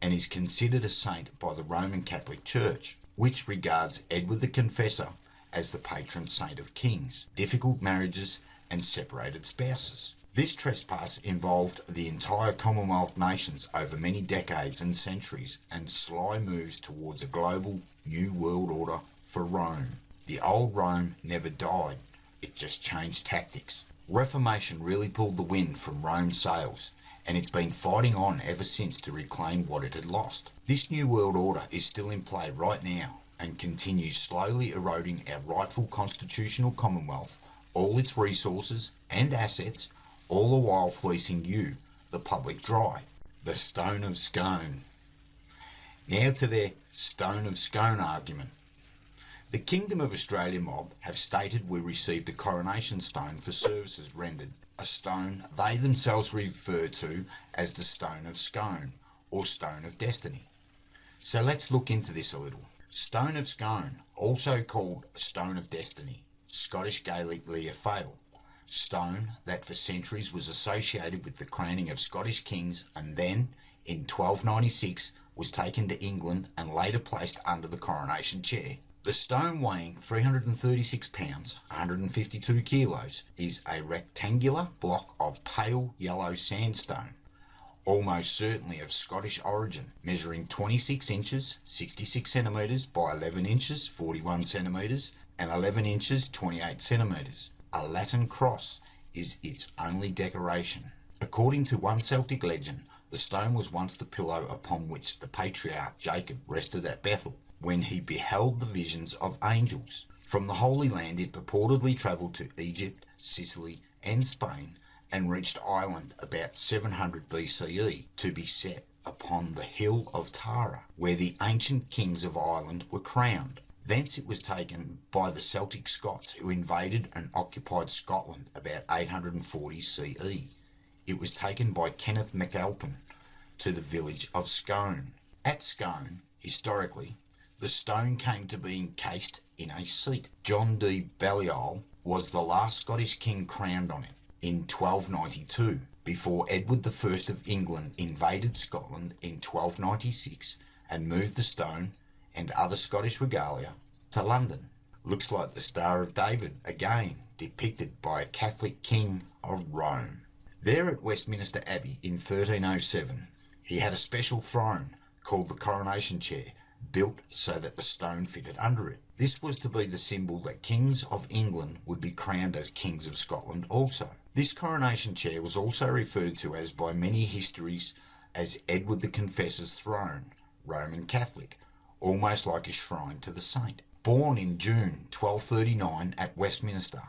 and is considered a saint by the Roman Catholic Church, which regards Edward the Confessor as the patron saint of kings, difficult marriages, and separated spouses. This trespass involved the entire Commonwealth nations over many decades and centuries, and sly moves towards a global new world order for Rome. The old Rome never died, it just changed tactics. Reformation really pulled the wind from Rome's sails, and it's been fighting on ever since to reclaim what it had lost. This new world order is still in play right now and continues slowly eroding our rightful constitutional Commonwealth, all its resources and assets, all the while fleecing you, the public, dry. The Stone of Scone. Now to their Stone of Scone argument. The KingDumb of Australia mob have stated we received a coronation stone for services rendered, a stone they themselves refer to as the Stone of Scone, or Stone of Destiny. So let's look into this a little. Stone of Scone, also called Stone of Destiny, Scottish Gaelic Lear Fail, stone that for centuries was associated with the crowning of Scottish kings, and then, in 1296, was taken to England and later placed under the coronation chair. The stone, weighing 336 pounds, 152 kilos, is a rectangular block of pale yellow sandstone, almost certainly of Scottish origin, measuring 26 inches, 66 centimetres by 11 inches, 41 centimetres, and 11 inches, 28 centimetres. A Latin cross is its only decoration. According to one Celtic legend, The stone was once the pillow upon which the patriarch Jacob rested at Bethel, when he beheld the visions of angels. From the Holy Land it purportedly travelled to Egypt, Sicily, and Spain, and reached Ireland about 700 BCE to be set upon the hill of Tara, where the ancient kings of Ireland were crowned. Thence it was taken by the Celtic Scots, who invaded and occupied Scotland about 840 CE. It was taken by Kenneth MacAlpin to the village of Scone. At Scone, historically, the stone came to be encased in a seat. John de Balliol was the last Scottish king crowned on it in 1292, before Edward I of England invaded Scotland in 1296 and moved the stone and other Scottish regalia to London. Looks like the Star of David again, depicted by a Catholic king of Rome. There at Westminster Abbey in 1307, he had a special throne called the coronation chair, built so that the stone fitted under it. This was to be the symbol that kings of England would be crowned as kings of Scotland also. This coronation chair was also referred to as by many histories as Edward the Confessor's throne, Roman Catholic, almost like a shrine to the saint. Born in June 1239 at Westminster,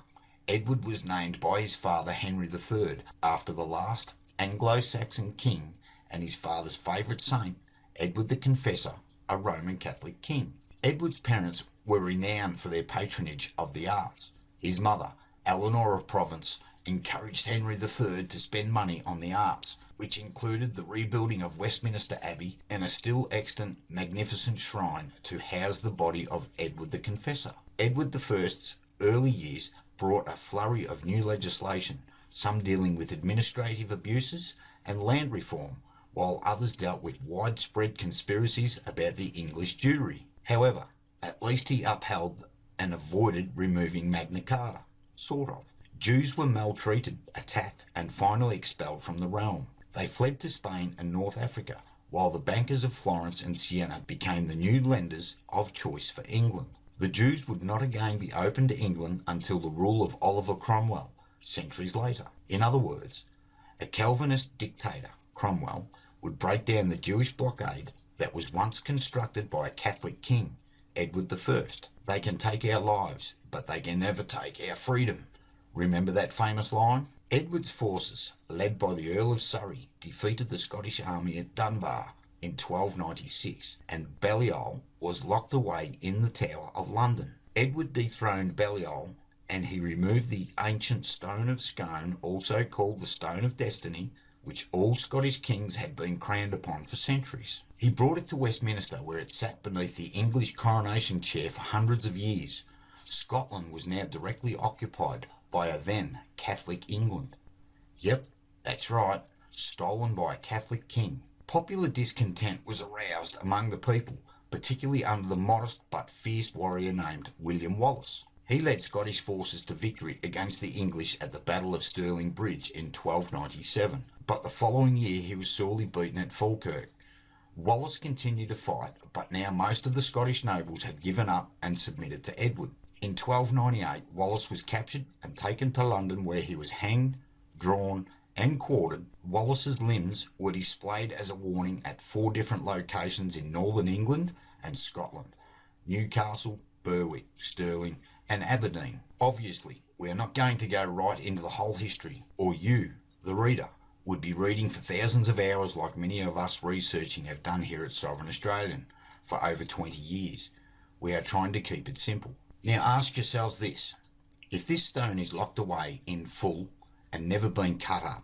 Edward was named by his father Henry III after the last Anglo-Saxon king and his father's favourite saint, Edward the Confessor, a Roman Catholic king. Edward's parents were renowned for their patronage of the arts. His mother, Eleanor of Provence, encouraged Henry III to spend money on the arts, which included the rebuilding of Westminster Abbey and a still extant magnificent shrine to house the body of Edward the Confessor. Edward I's early years brought a flurry of new legislation, some dealing with administrative abuses and land reform, while others dealt with widespread conspiracies about the English Jewry. However, at least he upheld and avoided removing Magna Carta. Sort of. Jews were maltreated, attacked, and finally expelled from the realm. They fled to Spain and North Africa, while the bankers of Florence and Siena became the new lenders of choice for England. The Jews would not again be open to England until the rule of Oliver Cromwell, centuries later. In other words, a Calvinist dictator, Cromwell, would break down the Jewish blockade that was once constructed by a Catholic king, Edward I. They can take our lives, but they can never take our freedom. Remember that famous line? Edward's forces, led by the Earl of Surrey, defeated the Scottish army at Dunbar in 1296, and Balliol was locked away in the Tower of London. Edward dethroned Balliol, and he removed the ancient Stone of Scone, also called the Stone of Destiny, which all Scottish kings had been crowned upon for centuries. He brought it to Westminster, where it sat beneath the English coronation chair for hundreds of years. Scotland was now directly occupied by a then Catholic England. Yep, that's right, stolen by a Catholic king. Popular discontent was aroused among the people, particularly under the modest but fierce warrior named William Wallace. He led Scottish forces to victory against the English at the Battle of Stirling Bridge in 1297, but the following year he was sorely beaten at Falkirk. Wallace continued to fight, but now most of the Scottish nobles had given up and submitted to Edward. In 1298, Wallace was captured and taken to London, where he was hanged, drawn, and quartered. Wallace's limbs were displayed as a warning at 4 different locations in northern England and Scotland: Newcastle, Berwick, Stirling, and Aberdeen. Obviously, we are not going to go right into the whole history, or you, the reader, would be reading for thousands of hours like many of us researching have done here at Sovereign Australian for over 20 years. We are trying to keep it simple. Now ask yourselves this: if this stone is locked away in full and never been cut up,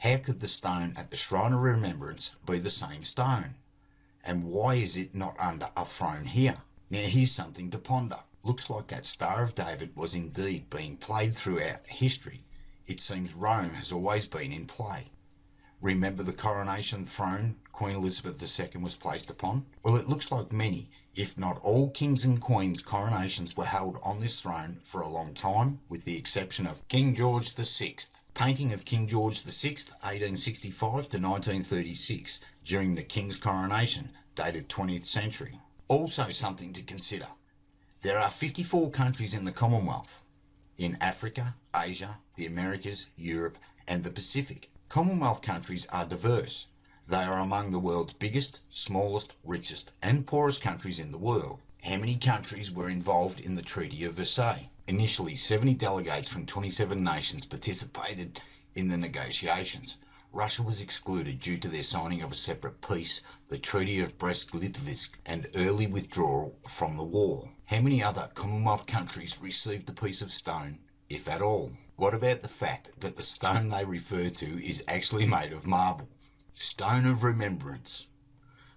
how could the stone at the Shrine of Remembrance be the same stone? And why is it not under a throne here? Now here's something to ponder. Looks like that Star of David was indeed being played throughout history. It seems Rome has always been in play. Remember the coronation throne Queen Elizabeth II was placed upon? Well, it looks like many, if not all, kings and queens' coronations were held on this throne for a long time, with the exception of King George VI. Painting of King George VI, 1865 to 1936, during the King's coronation, dated 20th century. Also something to consider: there are 54 countries in the Commonwealth, in Africa, Asia, the Americas, Europe, and the Pacific. Commonwealth countries are diverse. They are among the world's biggest, smallest, richest and poorest countries in the world. How many countries were involved in the Treaty of Versailles? Initially, 70 delegates from 27 nations participated in the negotiations. Russia was excluded due to their signing of a separate peace, the Treaty of Brest-Litovsk, and early withdrawal from the war. How many other Commonwealth countries received the piece of stone, if at all? What about the fact that the stone they refer to is actually made of marble? Stone of Remembrance.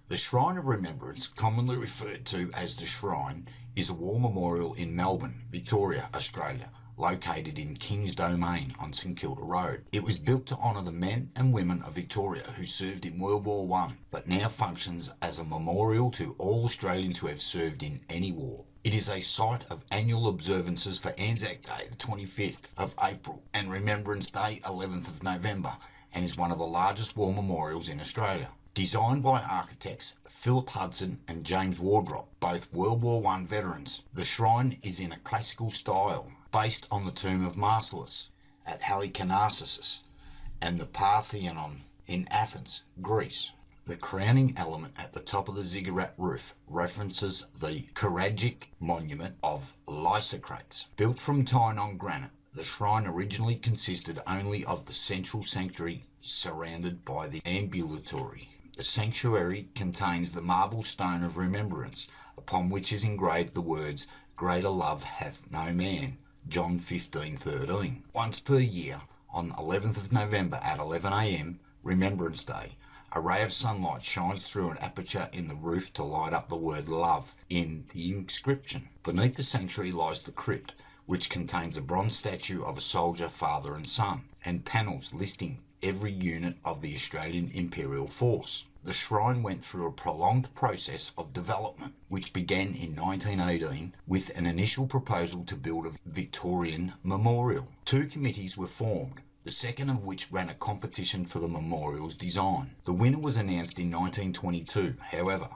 The Shrine of Remembrance, commonly referred to as the Shrine, is a war memorial in Melbourne, Victoria, Australia, located in King's Domain on St Kilda Road. It was built to honour the men and women of Victoria who served in World War I, but now functions as a memorial to all Australians who have served in any war. It is a site of annual observances for Anzac Day, the 25th of April, and Remembrance Day, 11th of November, and is one of the largest war memorials in Australia. Designed by architects Philip Hudson and James Wardrop, both World War I veterans, the shrine is in a classical style, based on the tomb of Marcellus at Halicarnassus and the Parthenon in Athens, Greece. The crowning element at the top of the ziggurat roof references the Karadzic monument of Lysocrates. Built from Tynon granite, the shrine originally consisted only of the central sanctuary surrounded by the ambulatory. The sanctuary contains the marble stone of remembrance, upon which is engraved the words, "Greater love hath no man," John 15:13. Once per year, on 11th of November at 11 a.m, Remembrance Day, a ray of sunlight shines through an aperture in the roof to light up the word love in the inscription. Beneath the sanctuary lies the crypt, which contains a bronze statue of a soldier, father and son, and panels listing every unit of the Australian Imperial Force. The shrine went through a prolonged process of development, which began in 1918 with an initial proposal to build a Victorian memorial. Two committees were formed, the second of which ran a competition for the memorial's design. The winner was announced in 1922. However,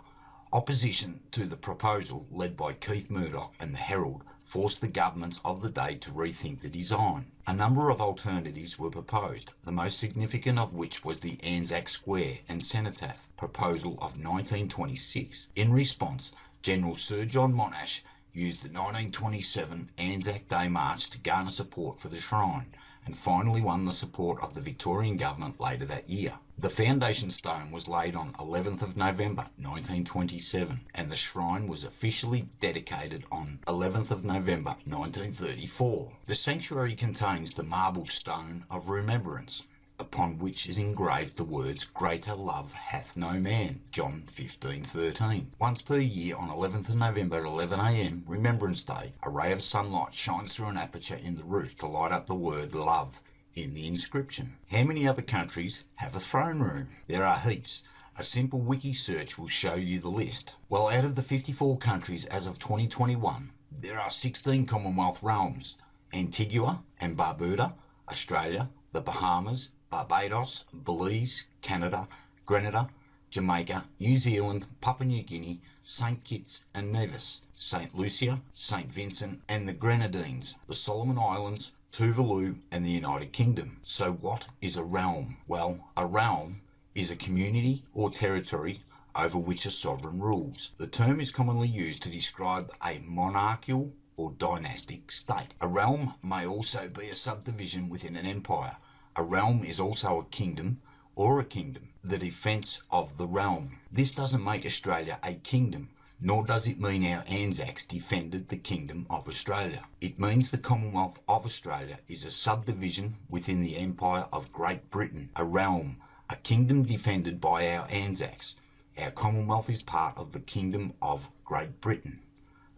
opposition to the proposal, led by Keith Murdoch and the Herald, forced the governments of the day to rethink the design. A number of alternatives were proposed, the most significant of which was the Anzac Square and Cenotaph proposal of 1926. In response, General Sir John Monash used the 1927 Anzac Day March to garner support for the shrine, and finally won the support of the Victorian government later that year. The foundation stone was laid on 11th of November 1927, and the shrine was officially dedicated on 11th of November 1934. The sanctuary contains the marble stone of remembrance, upon which is engraved the words, "Greater love hath no man," John 15:13. Once per year on 11th of November at 11 a.m, Remembrance Day, a ray of sunlight shines through an aperture in the roof to light up the word love in the inscription. How many other countries have a throne room? There are heaps. A simple wiki search will show you the list. Well, out of the 54 countries as of 2021, there are 16 Commonwealth realms: Antigua and Barbuda, Australia, the Bahamas, Barbados, Belize, Canada, Grenada, Jamaica, New Zealand, Papua New Guinea, St Kitts and Nevis, St Lucia, St Vincent and the Grenadines, the Solomon Islands, Tuvalu and the United Kingdom. So what is a realm? Well, a realm is a community or territory over which a sovereign rules. The term is commonly used to describe a monarchical or dynastic state. A realm may also be a subdivision within an empire. A realm is also a kingdom or a kingdom, the defence of the realm. This doesn't make Australia a kingdom, nor does it mean our Anzacs defended the Kingdom of Australia. It means the Commonwealth of Australia is a subdivision within the Empire of Great Britain, a realm, a kingdom defended by our Anzacs. Our Commonwealth is part of the Kingdom of Great Britain.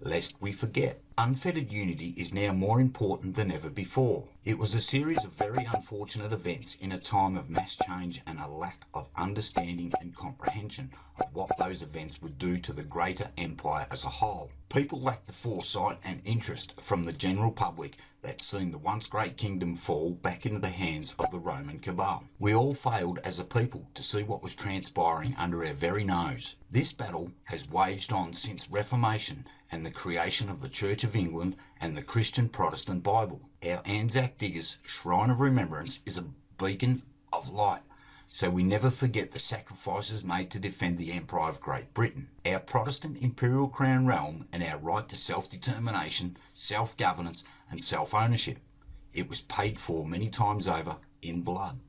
Lest we forget, unfettered unity is now more important than ever before. It was a series of very unfortunate events in a time of mass change and a lack of understanding and comprehension of what those events would do to the greater empire as a whole. People lacked the foresight and interest from the general public that seen the once great kingdom fall back into the hands of the Roman cabal. We all failed as a people to see what was transpiring under our very nose. This battle has waged on since Reformation and the creation of the Church of England and the Christian Protestant Bible. Our Anzac Diggers' Shrine of Remembrance is a beacon of light so we never forget the sacrifices made to defend the Empire of Great Britain, our Protestant imperial crown realm, and our right to self-determination, self-governance and self-ownership. It was paid for many times over in blood.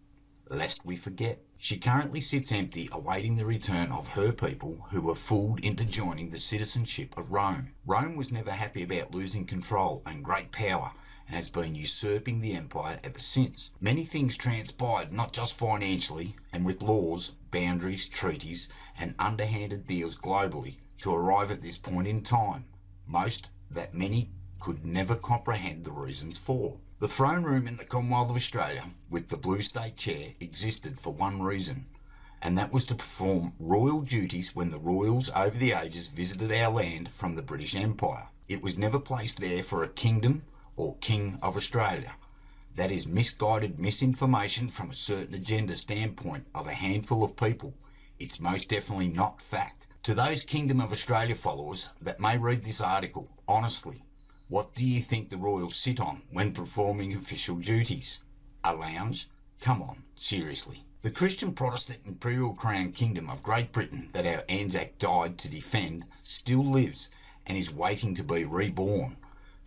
Lest we forget. She currently sits empty, awaiting the return of her people who were fooled into joining the citizenship of Rome. Rome was never happy about losing control and great power, and has been usurping the empire ever since. Many things transpired, not just financially, and with laws, boundaries, treaties, and underhanded deals globally to arrive at this point in time, most that many could never comprehend the reasons for. The throne room in the Commonwealth of Australia, with the blue state chair, existed for one reason, and that was to perform royal duties when the royals over the ages visited our land from the British Empire. It was never placed there for a kingdom or king of Australia. That is misguided misinformation from a certain agenda standpoint of a handful of people. It's most definitely not fact. To those Kingdom of Australia followers that may read this article, honestly, what do you think the royals sit on when performing official duties? A lounge? Come on, seriously. The Christian Protestant Imperial Crown Kingdom of Great Britain that our Anzac died to defend still lives and is waiting to be reborn.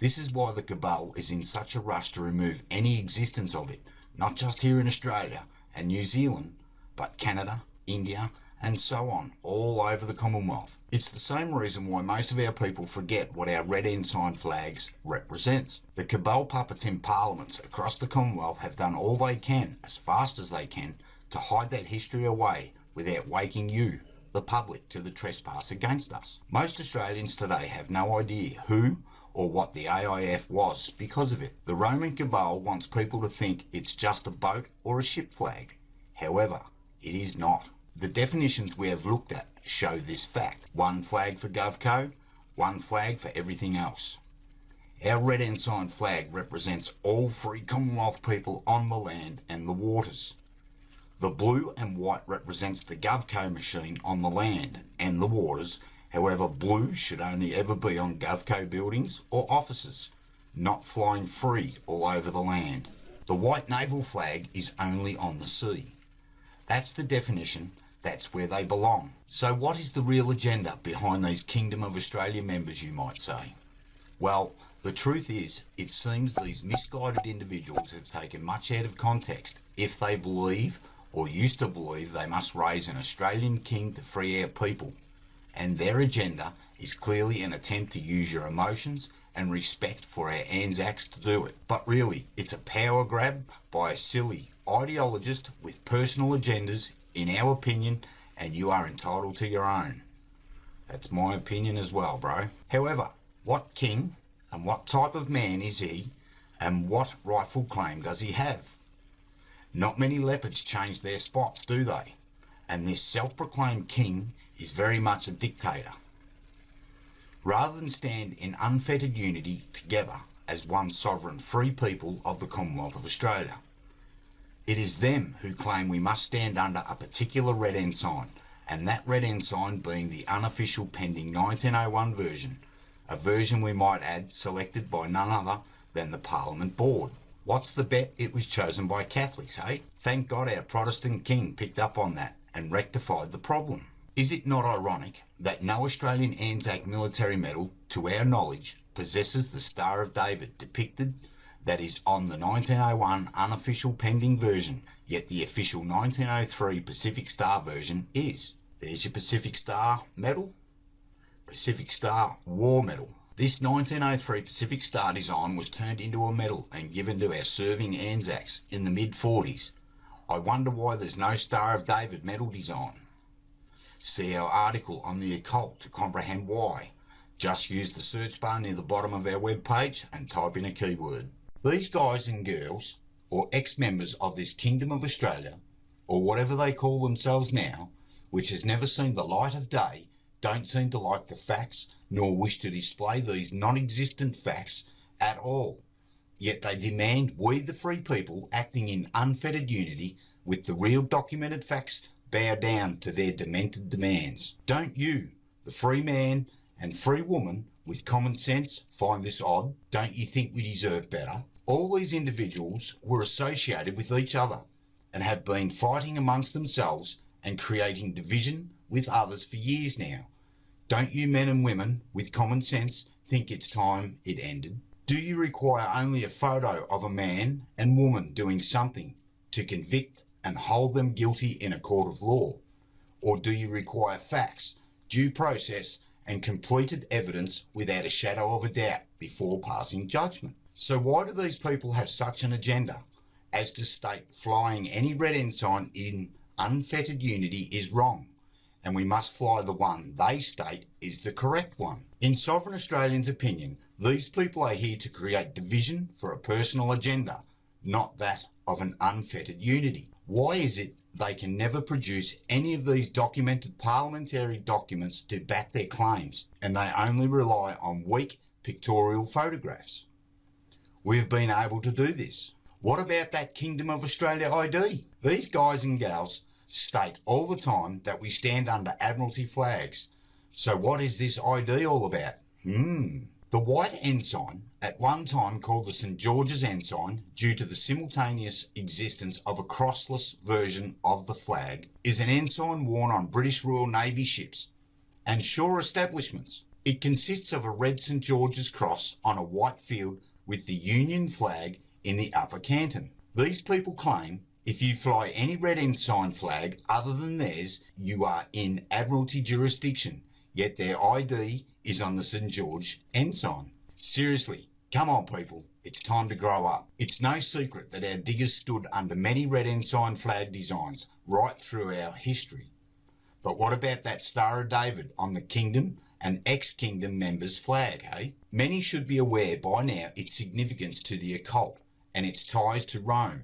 This is why the cabal is in such a rush to remove any existence of it, not just here in Australia and New Zealand, but Canada, India, and so on, all over the Commonwealth. It's the same reason why most of our people forget what our red ensign flags represents. The cabal puppets in parliaments across the Commonwealth have done all they can, as fast as they can, to hide that history away without waking you, the public, to the trespass against us. Most Australians today have no idea who or what the AIF was because of it. The Roman cabal wants people to think it's just a boat or a ship flag. However, it is not. The definitions we have looked at show this fact. One flag for GovCo, one flag for everything else. Our red ensign flag represents all free Commonwealth people on the land and the waters. The blue and white represents the GovCo machine on the land and the waters. However, blue should only ever be on GovCo buildings or offices, not flying free all over the land. The white naval flag is only on the sea. That's the definition. That's where they belong. So what is the real agenda behind these Kingdom of Australia members, you might say? Well, the truth is, it seems these misguided individuals have taken much out of context if they believe, or used to believe, they must raise an Australian king to free our people. And their agenda is clearly an attempt to use your emotions and respect for our Anzacs to do it. But really, it's a power grab by a silly ideologist with personal agendas, in our opinion, and you are entitled to your own. That's my opinion as well, bro. However, what king and what type of man is he, and what rightful claim does he have? Not many leopards change their spots, do they? And this self-proclaimed king is very much a dictator. Rather than stand in unfettered unity together as one sovereign free people of the Commonwealth of Australia, it is them who claim we must stand under a particular red ensign, and that red ensign being the unofficial pending 1901 version, a version we might add selected by none other than the Parliament Board. What's the bet? It was chosen by Catholics, hey? Thank God our Protestant king picked up on that and rectified the problem. Is it not ironic that no Australian Anzac military medal, to our knowledge, possesses the Star of David depicted that is on the 1901 unofficial pending version, yet the official 1903 Pacific Star version is? There's your Pacific Star medal, Pacific Star War Medal. This 1903 Pacific Star design was turned into a medal and given to our serving Anzacs in the mid-40s. I wonder why there's no Star of David medal design. See our article on the occult to comprehend why. Just use the search bar near the bottom of our webpage and type in a keyword. These guys and girls, or ex-members of this Kingdom of Australia, or whatever they call themselves now, which has never seen the light of day, don't seem to like the facts, nor wish to display these non-existent facts at all. Yet they demand we, the free people, acting in unfettered unity with the real documented facts, bow down to their demented demands. Don't you, the free man and free woman with common sense, find this odd? Don't you think we deserve better? All these individuals were associated with each other and have been fighting amongst themselves and creating division with others for years now. Don't you men and women with common sense think it's time it ended? Do you require only a photo of a man and woman doing something to convict and hold them guilty in a court of law? Or do you require facts, due process, and completed evidence without a shadow of a doubt before passing judgment? So why do these people have such an agenda as to state flying any red ensign in unfettered unity is wrong, and we must fly the one they state is the correct one? In Sovereign Australians' opinion, these people are here to create division for a personal agenda, not that of an unfettered unity. Why is it they can never produce any of these documented parliamentary documents to back their claims, and they only rely on weak pictorial photographs? We have been able to do this. What about that KingDumb of Australia ID? These guys and gals state all the time that we stand under Admiralty flags. So what is this ID all about? The white ensign, at one time called the St George's ensign due to the simultaneous existence of a crossless version of the flag, is an ensign worn on British Royal Navy ships and shore establishments. It consists of a red St George's cross on a white field with the Union flag in the upper canton. These people claim if you fly any red ensign flag other than theirs, you are in Admiralty jurisdiction, yet their ID is on the St George ensign. Seriously, come on people, it's time to grow up. It's no secret that our diggers stood under many red ensign flag designs right through our history. But what about that Star of David on the Kingdom and ex-Kingdom members' flag, hey? Many should be aware by now its significance to the occult and its ties to Rome.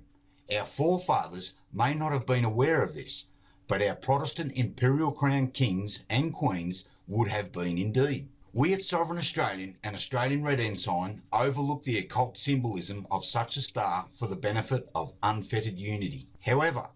Our forefathers may not have been aware of this, but our Protestant Imperial Crown kings and queens would have been indeed. We at Sovereign Australian and Australian Red Ensign overlook the occult symbolism of such a star for the benefit of unfettered unity. However,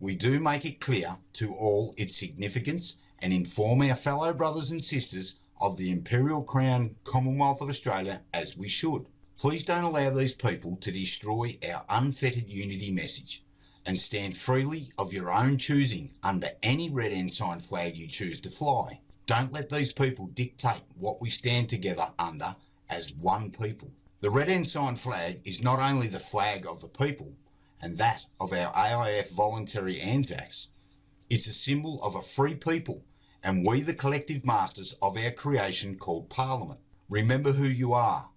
we do make it clear to all its significance and inform our fellow brothers and sisters of the Imperial Crown Commonwealth of Australia as we should. Please don't allow these people to destroy our unfettered unity message, and stand freely of your own choosing under any red ensign flag you choose to fly. Don't let these people dictate what we stand together under as one people. The red ensign flag is not only the flag of the people and that of our AIF voluntary Anzacs, it's a symbol of a free people and we the collective masters of our creation called Parliament. Remember who you are,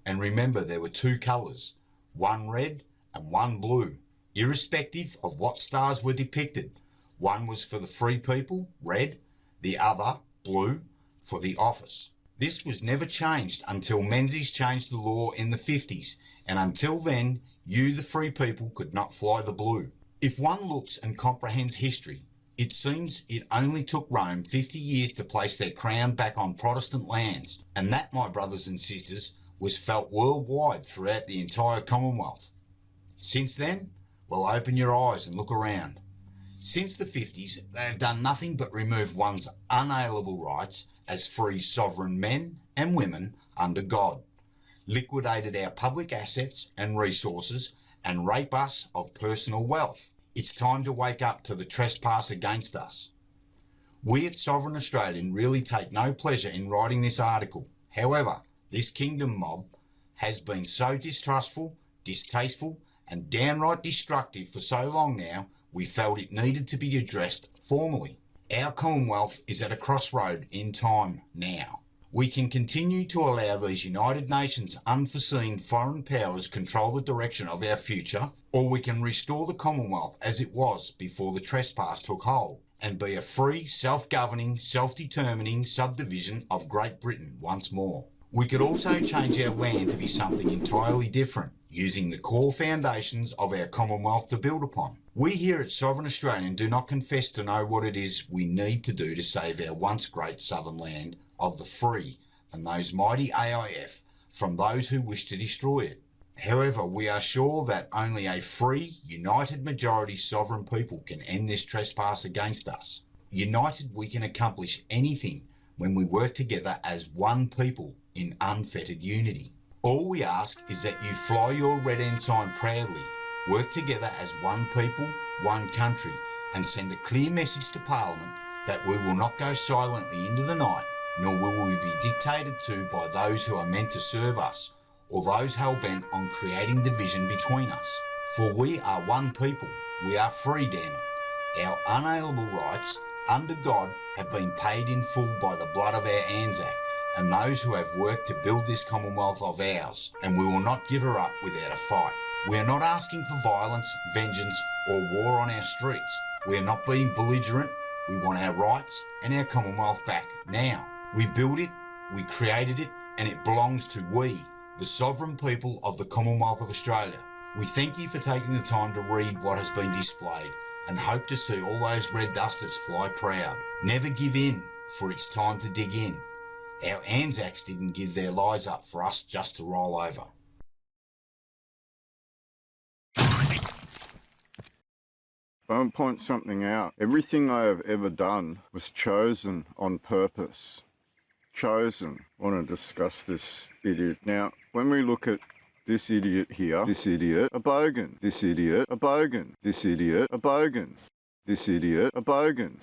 and remember there were two colours, one red and one blue, irrespective of what stars were depicted. One was for the free people, red, the other, blue, for the office. This was never changed until Menzies changed the law in the 50s, and until then, you the free people could not fly the blue. If one looks and comprehends history, it seems it only took Rome 50 years to place their crown back on Protestant lands, and that, my brothers and sisters, was felt worldwide throughout the entire Commonwealth. Since then, well, open your eyes and look around. Since the 50s, they have done nothing but remove one's unalienable rights as free sovereign men and women under God, liquidated our public assets and resources, and rape us of personal wealth. It's time to wake up to the trespass against us. We at Sovereign Australian really take no pleasure in writing this article. However, this KingDumb mob has been so distrustful, distasteful, and downright destructive for so long now, we felt it needed to be addressed formally. Our Commonwealth is at a crossroad in time now. We can continue to allow these United Nations unforeseen foreign powers control the direction of our future, or we can restore the Commonwealth as it was before the trespass took hold, and be a free, self-governing, self-determining subdivision of Great Britain once more. We could also change our land to be something entirely different, using the core foundations of our Commonwealth to build upon. We here at Sovereign Australian do not confess to know what it is we need to do to save our once great southern land of the free and those mighty AIF from those who wish to destroy it. However, we are sure that only a free, united majority sovereign people can end this trespass against us. United, we can accomplish anything when we work together as one people in unfettered unity. All we ask is that you fly your red ensign proudly work together as one people, one country, and send a clear message to Parliament that we will not go silently into the night, nor will we be dictated to by those who are meant to serve us, or those hell-bent on creating division between us. For we are one people, we are free, damn it. Our unalienable rights under God have been paid in full by the blood of our Anzac and those who have worked to build this Commonwealth of ours, and we will not give her up without a fight. We are not asking for violence, vengeance, or war on our streets. We are not being belligerent. We want our rights and our Commonwealth back now. We built it, we created it, and it belongs to we, the sovereign people of the Commonwealth of Australia. We thank you for taking the time to read what has been displayed and hope to see all those red dusters fly proud. Never give in, for it's time to dig in. Our Anzacs didn't give their lives up for us just to roll over. I want to point something out. Everything I have ever done was chosen on purpose. Chosen. I want to discuss this idiot. Now, when we look at this idiot here, this idiot, a bogan, this idiot, a bogan, this idiot, a bogan, this idiot, a bogan.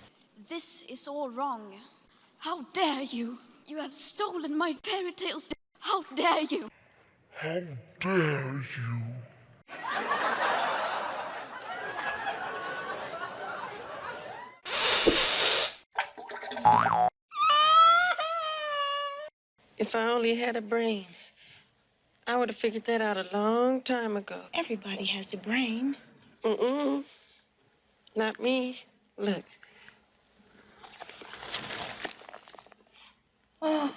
This is all wrong. How dare you? You have stolen my fairy tales. How dare you? How dare you? If I only had a brain, I would have figured that out a long time ago. Everybody has a brain. Mm-mm. Not me. Look. Oh.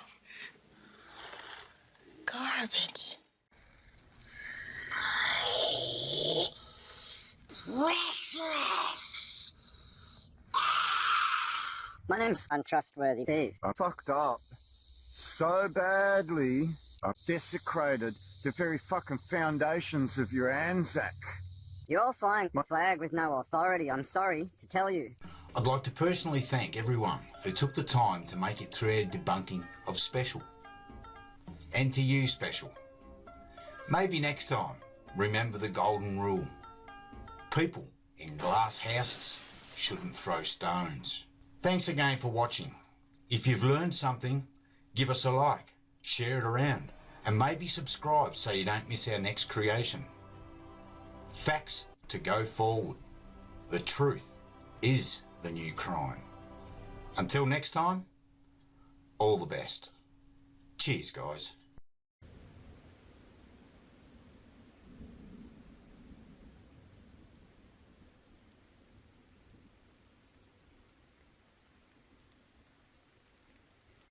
Garbage. My name's Untrustworthy Steve. I fucked up so badly, I desecrated the very fucking foundations of your Anzac. You're flying my flag with no authority, I'm sorry to tell you. I'd like to personally thank everyone who took the time to make it through our debunking of Special. And to you, Special. Maybe next time, remember the golden rule. People in glass houses shouldn't throw stones. Thanks again for watching. If you've learned something, give us a like, share it around, and maybe subscribe so you don't miss our next creation. Facts to go forward. The truth is the new crime. Until next time, all the best. Cheers, guys.